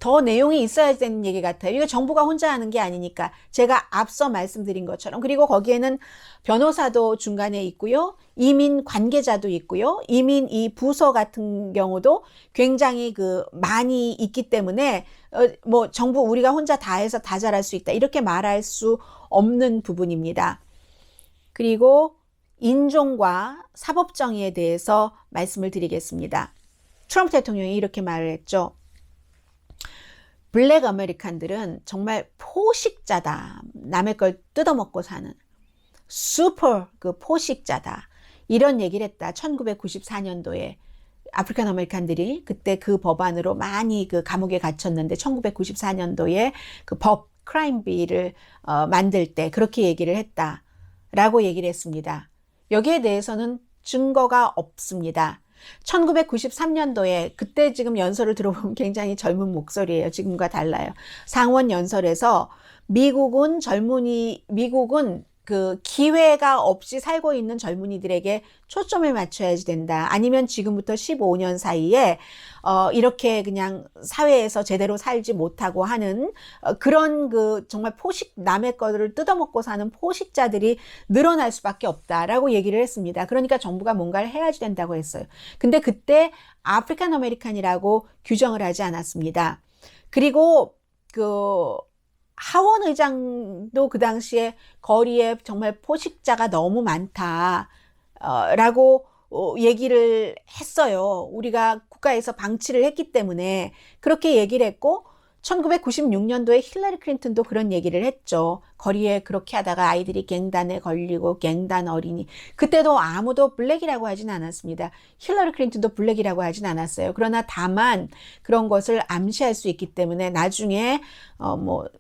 더 내용이 있어야 되는 얘기 같아요. 이거 정부가 혼자 하는 게 아니니까. 제가 앞서 말씀드린 것처럼. 그리고 거기에는 변호사도 중간에 있고요. 이민 관계자도 있고요. 이민 이 부서 같은 경우도 굉장히 많이 있기 때문에 뭐 정부 우리가 혼자 다 해서 다 잘할 수 있다, 이렇게 말할 수 없는 부분입니다. 그리고 인종과 사법정의에 대해서 말씀을 드리겠습니다. 트럼프 대통령이 이렇게 말을 했죠. 블랙 아메리칸들은 정말 포식자다. 남의 걸 뜯어먹고 사는 슈퍼 포식자다. 이런 얘기를 했다. 1994년도에 아프리칸 아메리칸들이 그때 그 법안으로 많이 감옥에 갇혔는데, 1994년도에 그 법 크라임 빌을 만들 때 그렇게 얘기를 했다라고 얘기를 했습니다. 여기에 대해서는 증거가 없습니다. 1993년도에, 그때 지금 연설을 들어보면 굉장히 젊은 목소리예요. 지금과 달라요. 상원 연설에서 미국은 그 기회가 없이 살고 있는 젊은이들에게 초점을 맞춰야지 된다. 아니면 지금부터 15년 사이에 이렇게 그냥 사회에서 제대로 살지 못하고 하는 그런 정말 남의 거를 뜯어먹고 사는 포식자들이 늘어날 수밖에 없다라고 얘기를 했습니다. 그러니까 정부가 뭔가를 해야지 된다고 했어요. 근데 그때 아프리칸 아메리칸이라고 규정을 하지 않았습니다. 그리고 하원 의장도 그 당시에 거리에 정말 포식자가 너무 많다 라고 얘기를 했어요. 우리가 국가에서 방치를 했기 때문에 그렇게 얘기를 했고, 1996년도에 힐러리 클린턴도 그런 얘기를 했죠. 거리에 그렇게 하다가 아이들이 갱단에 걸리고, 갱단 어린이. 그때도 아무도 블랙이라고 하진 않았습니다. 힐러리 클린턴도 블랙이라고 하진 않았어요. 그러나 다만 그런 것을 암시할 수 있기 때문에 나중에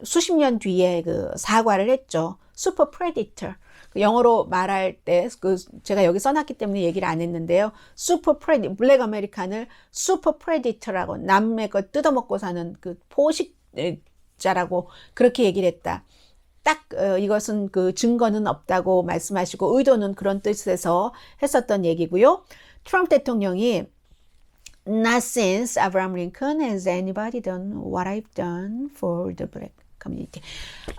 수십 년 뒤에 사과를 했죠. 슈퍼 프레디터. 영어로 말할 때 제가 여기 써놨기 때문에 얘기를 안 했는데요. 블랙 아메리칸을 슈퍼 프레디터라고, 남의 거 뜯어먹고 사는 포식자라고 그렇게 얘기를 했다. 딱 이것은 증거는 없다고 말씀하시고, 의도는 그런 뜻에서 했었던 얘기고요. 트럼프 대통령이 Not since Abraham Lincoln has anybody done what I've done for the black 커뮤니티.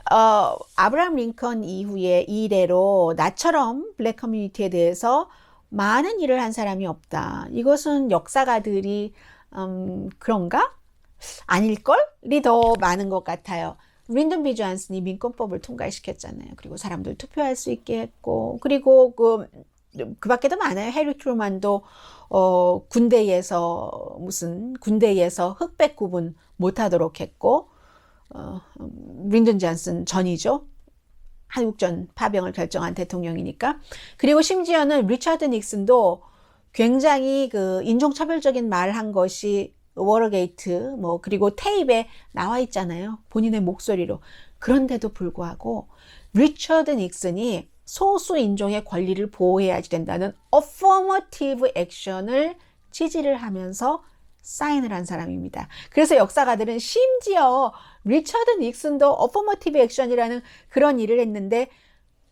아브라함 링컨 이후에 이래로 나처럼 블랙 커뮤니티에 대해서 많은 일을 한 사람이 없다. 이것은 역사가들이 그런가? 아닐걸이 더 많은 것 같아요. 린든 B 존슨이 민권법을 통과시켰잖아요. 그리고 사람들 투표할 수 있게 했고, 그리고 그 밖에도 많아요. 해리 트루만도 군대에서 흑백 구분 못하도록 했고, 린든 존슨 전이죠. 한국전 파병을 결정한 대통령이니까. 그리고 심지어는 리처드 닉슨도 굉장히 인종차별적인 말을 한 것이 워터게이트 그리고 테이프에 나와 있잖아요. 본인의 목소리로. 그런데도 불구하고 리처드 닉슨이 소수 인종의 권리를 보호해야지 된다는 어포머티브 액션을 지지를 하면서 사인을 한 사람입니다. 그래서 역사가들은 심지어 리처드 닉슨도 어포머티브 액션이라는 그런 일을 했는데,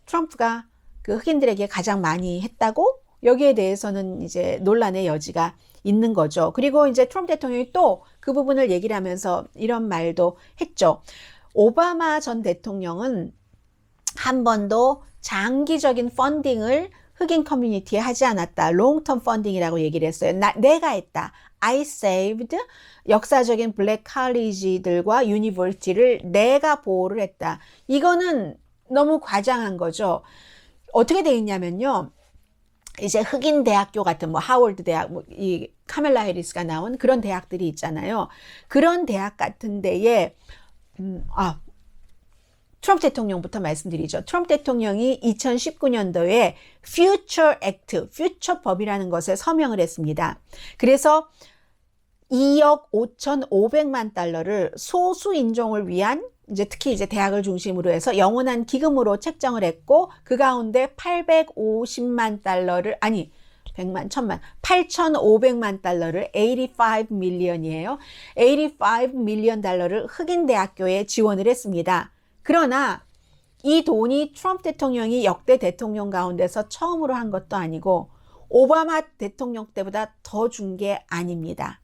트럼프가 흑인들에게 가장 많이 했다고, 여기에 대해서는 이제 논란의 여지가 있는 거죠. 그리고 이제 트럼프 대통령이 또 그 부분을 얘기를 하면서 이런 말도 했죠. 오바마 전 대통령은 한 번도 장기적인 펀딩을 흑인 커뮤니티에 하지 않았다. 롱텀 펀딩이라고 얘기를 했어요. 내가 했다. I saved 역사적인 블랙 칼리지들과 유니버시티를 내가 보호를 했다. 이거는 너무 과장한 거죠. 어떻게 돼 있냐면요. 이제 흑인 대학교 같은 뭐 하워드 대학, 뭐 이 카멜라 해리스가 나온 그런 대학들이 있잖아요. 그런 대학 같은 데에 트럼프 대통령부터 말씀드리죠. 트럼프 대통령이 2019년도에 Future Act, 퓨처 법이라는 것에 서명을 했습니다. 그래서 2억 5,500만 달러를 소수 인종을 위한 이제 특히 이제 대학을 중심으로 해서 영원한 기금으로 책정을 했고 그 가운데 850만 달러를 100만, 1000만, 8,500만 달러를 85 밀리언이에요. 85 밀리언 달러를 흑인 대학교에 지원을 했습니다. 그러나 이 돈이 트럼프 대통령이 역대 대통령 가운데서 처음으로 한 것도 아니고 오바마 대통령 때보다 더 준 게 아닙니다.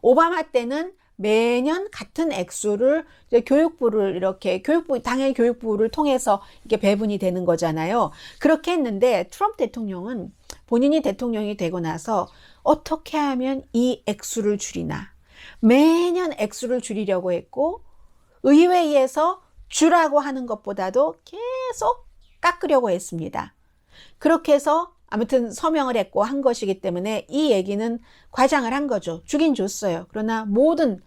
오바마 때는 매년 같은 액수를 이제 교육부를 이렇게 당연히 교육부를 통해서 이게 배분이 되는 거잖아요. 그렇게 했는데 트럼프 대통령은 본인이 대통령이 되고 나서 어떻게 하면 이 액수를 줄이나 매년 액수를 줄이려고 했고 의회에서 주라고 하는 것보다도 계속 깎으려고 했습니다. 그렇게 해서 아무튼 서명을 했고 한 것이기 때문에 이 얘기는 과장을 한 거죠. 주긴 줬어요. 그러나 모든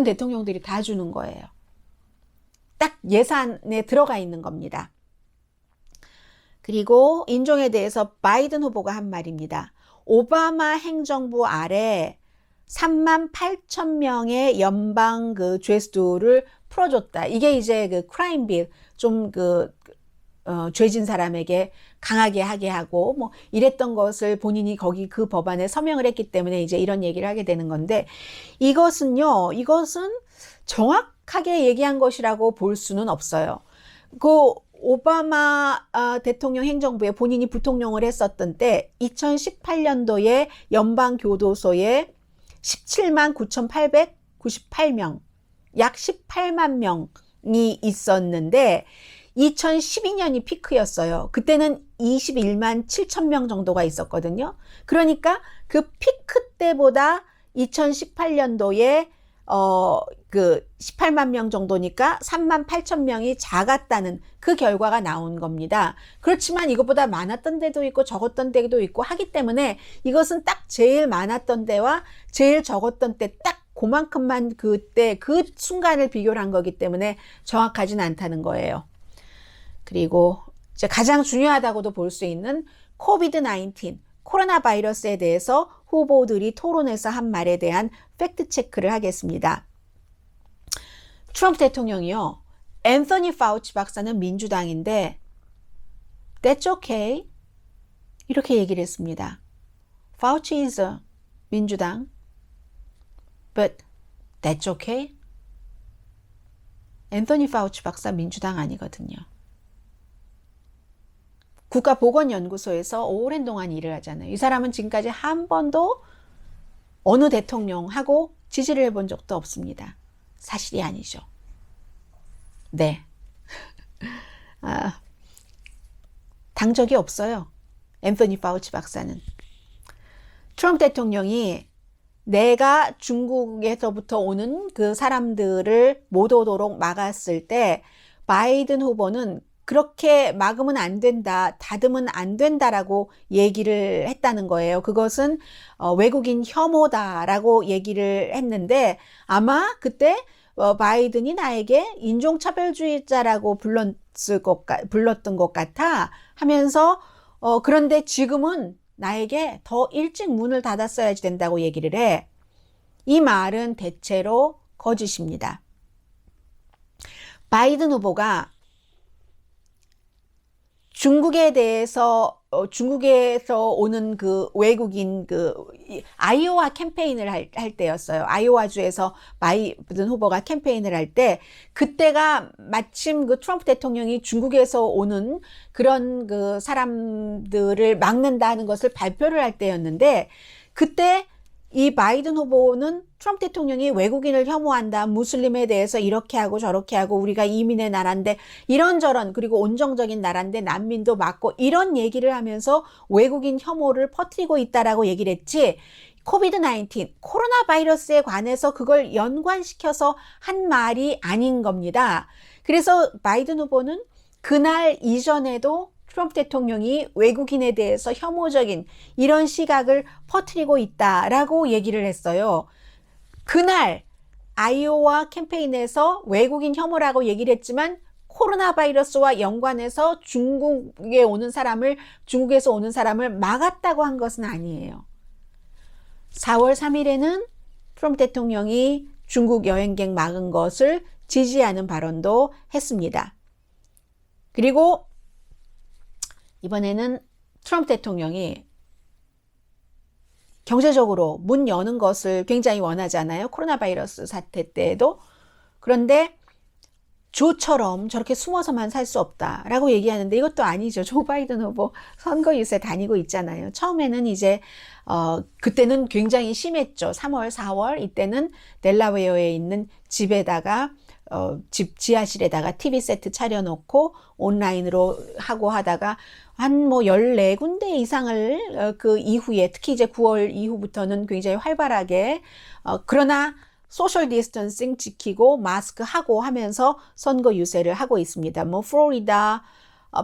대통령들이 다 주는 거예요. 딱 예산에 들어가 있는 겁니다. 그리고 인종에 대해서 바이든 후보가 한 말입니다. 오바마 행정부 아래 38,000명의 연방 그 죄수를 풀어줬다. 이게 이제 그 크라임 빌, 좀 죄진 사람에게 강하게 하게 하고 뭐 이랬던 것을 본인이 거기 그 법안에 서명을 했기 때문에 이제 이런 얘기를 하게 되는 건데 이것은 정확하게 얘기한 것이라고 볼 수는 없어요. 그 오바마 대통령 행정부에 본인이 부통령을 했었던 때 2018년도에 연방 교도소에 17만 9,898명, 약 18만 명이 있었는데 2012년이 피크였어요. 그때는 21만 7천 명 정도가 있었거든요. 그러니까 그 피크 때보다 2018년도에 그 18만 명 정도니까 3만 8천 명이 작았다는 그 결과가 나온 겁니다. 그렇지만 이것보다 많았던 데도 있고 적었던 데도 있고 하기 때문에 이것은 딱 제일 많았던 데와 제일 적었던 때 딱 그만큼만 그때 그 순간을 비교를 한 거기 때문에 정확하진 않다는 거예요. 그리고 이제 가장 중요하다고도 볼 수 있는 코비드-19, 코로나 바이러스에 대해서 후보들이 토론에서 한 말에 대한 팩트 체크를 하겠습니다. 트럼프 대통령이요. 앤서니 파우치 박사는 민주당인데 That's okay. 이렇게 얘기를 했습니다. Fauci is a 민주당. But that's okay. 앤서니 파우치 박사 민주당 아니거든요. 국가보건연구소에서 오랜 동안 일을 하잖아요. 이 사람은 지금까지 한 번도 어느 대통령하고 지지를 해본 적도 없습니다. 사실이 아니죠. 네. 당 적이 없어요. 앤서니 파우치 박사는. 트럼프 대통령이 내가 중국에서부터 오는 그 사람들을 못 오도록 막았을 때 바이든 후보는 그렇게 막으면 안 된다, 다듬으면 안 된다라고 얘기를 했다는 거예요. 그것은 외국인 혐오다라고 얘기를 했는데 아마 그때 바이든이 나에게 인종차별주의자라고 불렀던 것 같아 하면서 그런데 지금은 나에게 더 일찍 문을 닫았어야지 된다고 얘기를 해. 이 말은 대체로 거짓입니다. 바이든 후보가 중국에 대해서 중국에서 오는 그 외국인 아이오와 캠페인을 할 때였어요. 아이오와주에서 바이든 후보가 캠페인을 할 때 그때가 마침 그 트럼프 대통령이 중국에서 오는 그런 그 사람들을 막는다는 것을 발표를 할 때였는데 그때 이 바이든 후보는 트럼프 대통령이 외국인을 혐오한다, 무슬림에 대해서 이렇게 하고 저렇게 하고 우리가 이민의 나라인데 이런저런 그리고 온정적인 나라인데 난민도 막고 이런 얘기를 하면서 외국인 혐오를 퍼뜨리고 있다라고 얘기를 했지 코비드-19, 코로나 바이러스에 관해서 그걸 연관시켜서 한 말이 아닌 겁니다. 그래서 바이든 후보는 그날 이전에도 트럼프 대통령이 외국인에 대해서 혐오적인 이런 시각을 퍼뜨리고 있다라고 얘기를 했어요. 그날 아이오와 캠페인에서 외국인 혐오라고 얘기를 했지만 코로나 바이러스와 연관해서 중국에서 오는 사람을 막았다고 한 것은 아니에요. 4월 3일에는 트럼프 대통령이 중국 여행객 막은 것을 지지하는 발언도 했습니다. 그리고 이번에는 트럼프 대통령이 경제적으로 문 여는 것을 굉장히 원하잖아요. 코로나 바이러스 사태 때에도. 그런데 조처럼 저렇게 숨어서만 살 수 없다라고 얘기하는데 이것도 아니죠. 조 바이든 후보 선거 유세 다니고 있잖아요. 처음에는 이제 그때는 굉장히 심했죠. 3월, 4월 이때는 델라웨어에 있는 집에다가 집 지하실에다가 TV 세트 차려놓고 온라인으로 하고 하다가 한 뭐 14군데 이상을 그 이후에 특히 이제 9월 이후부터는 굉장히 활발하게 그러나 소셜 디스턴싱 지키고 마스크 하고 하면서 선거 유세를 하고 있습니다. 뭐 플로리다,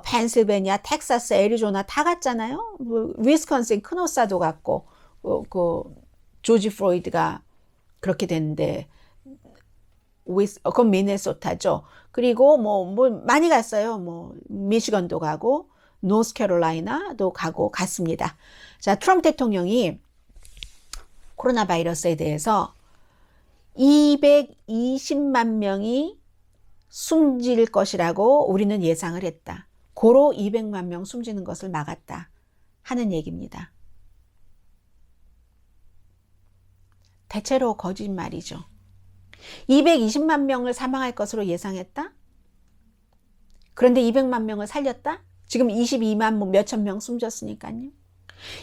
펜실베니아, 텍사스, 애리조나 다 갔잖아요. 위스콘신 크노사도 갔고 그 조지 플로이드가 그렇게 됐는데 그건 미네소타죠. 그리고 뭐 많이 갔어요. 뭐 미시건도 가고 노스캐롤라이나도 가고 갔습니다. 자, 트럼프 대통령이 코로나 바이러스에 대해서 220만 명이 숨질 것이라고 우리는 예상을 했다. 고로 200만 명 숨지는 것을 막았다 하는 얘기입니다. 대체로 거짓말이죠. 220만 명을 사망할 것으로 예상했다? 그런데 200만 명을 살렸다? 지금 22만 뭐 몇천 명 숨졌으니까요.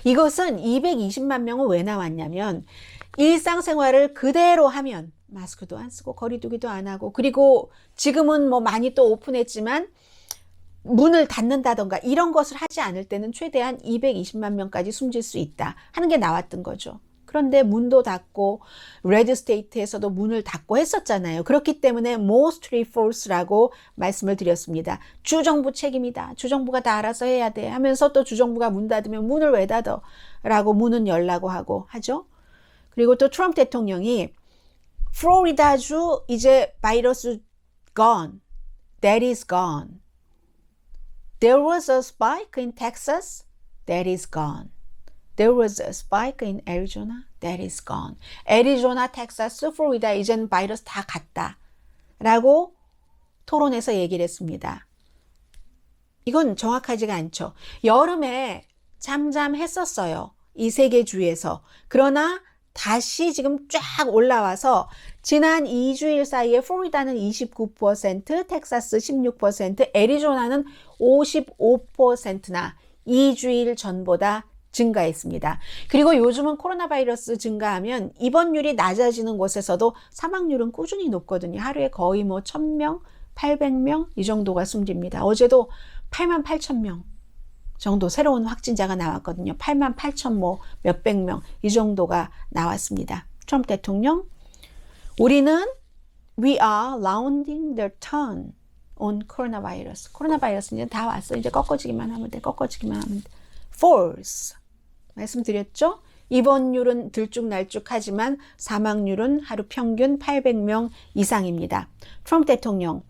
이것은 220만 명은 왜 나왔냐면 일상생활을 그대로 하면 마스크도 안 쓰고 거리 두기도 안 하고 그리고 지금은 뭐 많이 또 오픈했지만 문을 닫는다던가 이런 것을 하지 않을 때는 최대한 220만 명까지 숨질 수 있다 하는 게 나왔던 거죠. 그런데 문도 닫고 레드 스테이트에서도 문을 닫고 했었잖아요. 그렇기 때문에 mostly false라고 말씀을 드렸습니다. 주정부 책임이다. 주정부가 다 알아서 해야 돼 하면서 또 주정부가 문 닫으면 문을 왜 닫아? 라고 문은 열라고 하고 하죠. 그리고 또 트럼프 대통령이 플로리다주 이제 바이러스 gone. That is gone. There was a spike in Texas. That is gone. There was a spike in Arizona. That is gone. 애리조나, 텍사스, 플로리다 이제는 바이러스 다 갔다. 라고 토론에서 얘기를 했습니다. 이건 정확하지가 않죠. 여름에 잠잠했었어요. 이 세 개 주에서. 그러나 다시 지금 쫙 올라와서 지난 2주일 사이에 플로리다는 29%, 텍사스 16%, 애리조나는 55%나 2주일 전보다 증가했습니다. 그리고 요즘은 코로나 바이러스 증가하면 입원율이 낮아지는 곳에서도 사망률은 꾸준히 높거든요. 하루에 거의 뭐 1000명, 800명 이 정도가 숨집니다. 어제도 8만 8천 명 정도 새로운 확진자가 나왔거든요. 8만 8천 뭐 몇백 명 이 정도가 나왔습니다. 트럼프 대통령, 우리는 we are rounding the turn on coronavirus. 코로나 바이러스 이제 다 왔어. 이제 꺾어지기만 하면 돼. 꺾어지기만 하면 돼. false. 말씀드렸죠? 입원율은 들쭉날쭉하지만 사망률은 하루 평균 800명 이상입니다. 트럼프 대통령,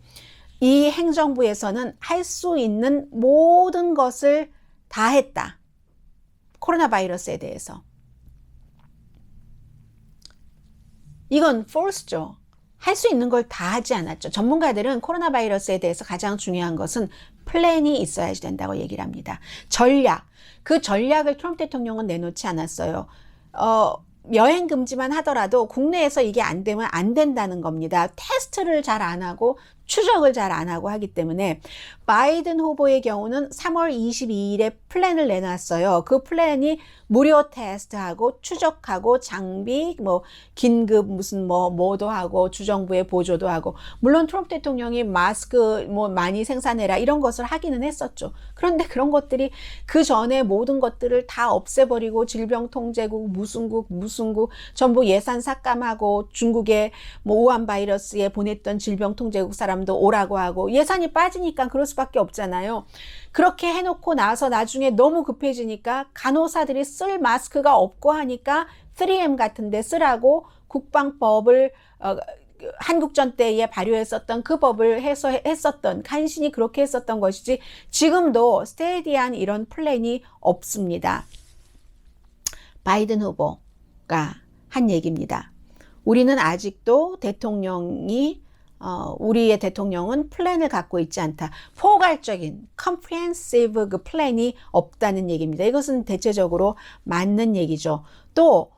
이 행정부에서는 할 수 있는 모든 것을 다 했다. 코로나 바이러스에 대해서. 이건 false죠. 할 수 있는 걸 다 하지 않았죠. 전문가들은 코로나 바이러스에 대해서 가장 중요한 것은 플랜이 있어야지 된다고 얘기를 합니다. 전략. 그 전략을 트럼프 대통령은 내놓지 않았어요. 여행 금지만 하더라도 국내에서 이게 안 되면 안 된다는 겁니다. 테스트를 잘 안 하고 추적을 잘 안 하고 하기 때문에 바이든 후보의 경우는 3월 22일에 플랜을 내놨어요. 그 플랜이 무료 테스트하고 추적하고 장비 뭐 긴급 무슨 뭐도 하고 주정부의 보조도 하고 물론 트럼프 대통령이 마스크 뭐 많이 생산해라 이런 것을 하기는 했었죠. 그런데 그런 것들이 그 전에 모든 것들을 다 없애버리고 질병통제국 무슨국 전부 예산 삭감하고 중국에 뭐 우한 바이러스에 보냈던 질병통제국 사람 사람도 오라고 하고 예산이 빠지니까 그럴 수밖에 없잖아요. 그렇게 해놓고 나서 나중에 너무 급해지니까 간호사들이 쓸 마스크가 없고 하니까 3M 같은 데 쓰라고 국방법을 한국전 때에 발효했었던 그 법을 해서 했었던, 간신히 그렇게 했었던 것이지 지금도 스테디한 이런 플랜이 없습니다. 바이든 후보가 한 얘기입니다. 우리는 아직도 우리의 대통령은 플랜을 갖고 있지 않다. 포괄적인 comprehensive 그 플랜이 없다는 얘기입니다. 이것은 대체적으로 맞는 얘기죠. 또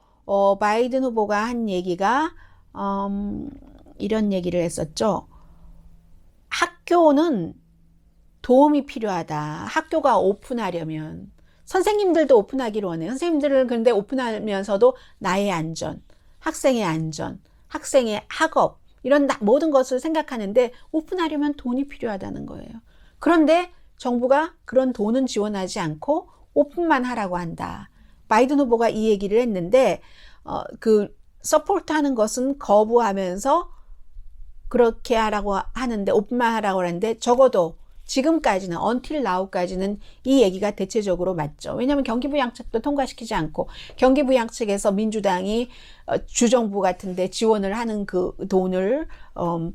바이든 후보가 한 얘기가 이런 얘기를 했었죠. 학교는 도움이 필요하다. 학교가 오픈하려면 선생님들도 오픈하기를 원해요. 선생님들은 그런데 오픈하면서도 나의 안전, 학생의 안전, 학생의 학업 이런 모든 것을 생각하는데 오픈하려면 돈이 필요하다는 거예요. 그런데 정부가 그런 돈은 지원하지 않고 오픈만 하라고 한다. 바이든 후보가 이 얘기를 했는데 서포트하는 것은 거부하면서 그렇게 하라고 하는데 오픈만 하라고 하는데 적어도 지금까지는 until now까지는 이 얘기가 대체적으로 맞죠. 왜냐하면 경기부양책도 통과시키지 않고 경기부양책에서 민주당이 주정부 같은 데 지원을 하는 그 돈을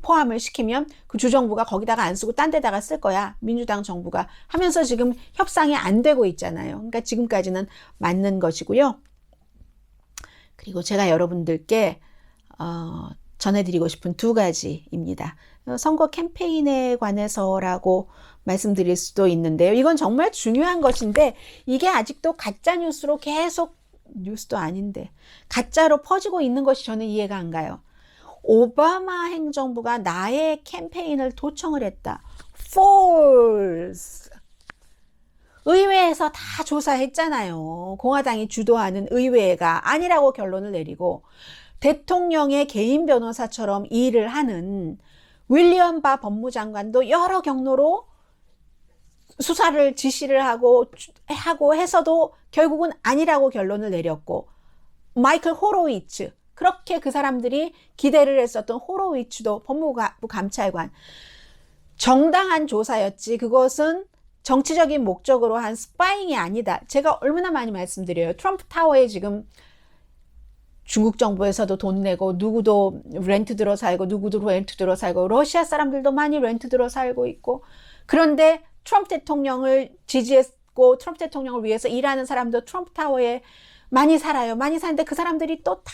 포함을 시키면 그 주정부가 거기다가 안 쓰고 딴 데다가 쓸 거야. 민주당 정부가 하면서 지금 협상이 안 되고 있잖아요. 그러니까 지금까지는 맞는 것이고요. 그리고 제가 여러분들께 전해드리고 싶은 두 가지입니다. 선거 캠페인에 관해서라고 말씀드릴 수도 있는데요. 이건 정말 중요한 것인데 이게 아직도 가짜 뉴스로 계속 뉴스도 아닌데 가짜로 퍼지고 있는 것이 저는 이해가 안 가요. 오바마 행정부가 나의 캠페인을 도청을 했다. False. 의회에서 다 조사했잖아요. 공화당이 주도하는 의회가 아니라고 결론을 내리고 대통령의 개인 변호사처럼 일을 하는 윌리엄 바 법무장관도 여러 경로로 수사를 지시를 하고 해서도 결국은 아니라고 결론을 내렸고 마이클 호로위츠 그렇게 그 사람들이 기대를 했었던 호로위츠도 법무부 감찰관 정당한 조사였지 그것은 정치적인 목적으로 한 스파잉이 아니다. 제가 얼마나 많이 말씀드려요. 트럼프 타워에 지금 중국 정부에서도 돈 내고 누구도 렌트 들어 살고 누구도 렌트 들어 살고 러시아 사람들도 많이 렌트 들어 살고 있고 그런데 트럼프 대통령을 지지했고 트럼프 대통령을 위해서 일하는 사람도 트럼프 타워에 많이 살아요. 많이 사는데 그 사람들이 또 다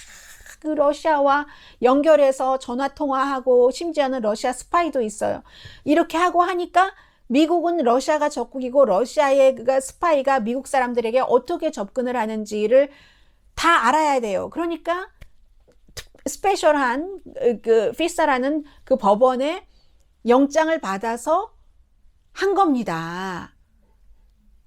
그 러시아와 연결해서 전화 통화하고 심지어는 러시아 스파이도 있어요. 이렇게 하고 하니까 미국은 러시아가 적국이고 러시아의 스파이가 미국 사람들에게 어떻게 접근을 하는지를 다 알아야 돼요. 그러니까 스페셜한 피사라는 그 법원에 영장을 받아서 한 겁니다.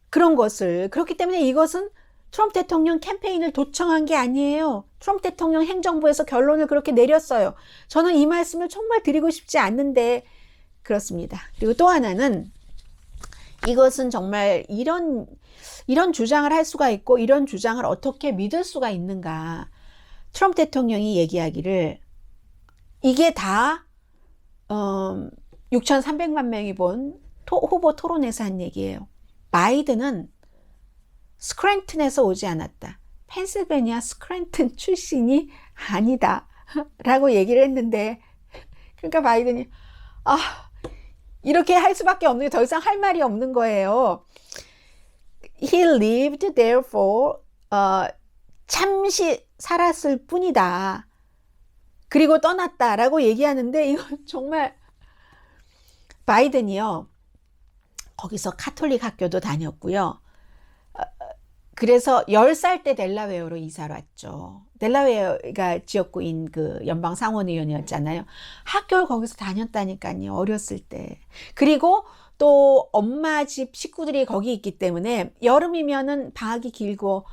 그런 것을 그렇기 때문에 이것은 트럼프 대통령 캠페인을 도청한 게 아니에요. 트럼프 대통령 행정부에서 결론을 그렇게 내렸어요. 저는 이 말씀을 정말 드리고 싶지 않는데 그렇습니다. 그리고 또 하나는 이것은 정말 이런 주장을 할 수가 있고 이런 주장을 어떻게 믿을 수가 있는가. 트럼프 대통령이 얘기하기를 이게 다 6,300만 명이 본 후보 토론에서 한 얘기예요. 바이든은 스크랜튼에서 오지 않았다. 펜실베니아 스크랜튼 출신이 아니다. 라고 얘기를 했는데 그러니까 바이든이 이렇게 할 수밖에 없는 게 더 이상 할 말이 없는 거예요. He lived there for 잠시 살았을 뿐이다. 그리고 떠났다라고 얘기하는데 이건 정말 바이든이요. 거기서 카톨릭 학교도 다녔고요. 그래서 10살 때 델라웨어로 이사를 왔죠. 델라웨어가 지역구인 그 연방 상원의원이었잖아요. 학교를 거기서 다녔다니까요. 어렸을 때. 그리고 또 엄마 집 식구들이 거기 있기 때문에 여름이면은 방학이 길고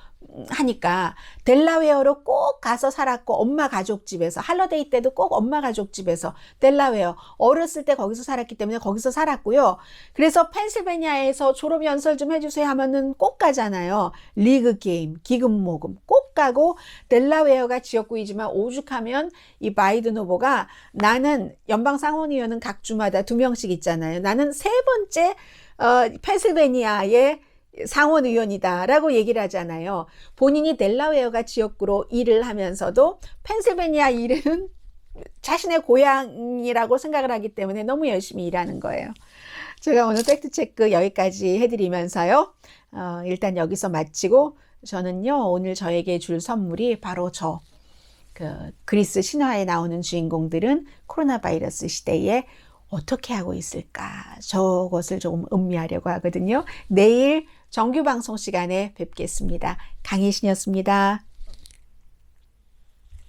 하니까 델라웨어로 꼭 가서 살았고 엄마 가족 집에서 할러데이 때도 꼭 엄마 가족 집에서 델라웨어 어렸을 때 거기서 살았기 때문에 거기서 살았고요. 그래서 펜실베니아에서 졸업 연설 좀 해주세요 하면은 꼭 가잖아요. 리그 게임, 기금 모금 꼭 가고 델라웨어가 지역구이지만 오죽하면 이 바이든 후보가 나는 연방 상원의원은 각 주마다 2명씩 있잖아요. 나는 세 번째 펜실베니아의 상원의원이다라고 얘기를 하잖아요. 본인이 델라웨어가 지역구로 일을 하면서도 펜실베니아 일은 자신의 고향이라고 생각을 하기 때문에 너무 열심히 일하는 거예요. 제가 오늘 팩트체크 여기까지 해드리면서요. 일단 여기서 마치고 저는요, 오늘 저에게 줄 선물이 바로 그리스 신화에 나오는 주인공들은 코로나 바이러스 시대에 어떻게 하고 있을까? 저것을 조금 음미하려고 하거든요. 내일 정규 방송 시간에 뵙겠습니다. 강희신이었습니다.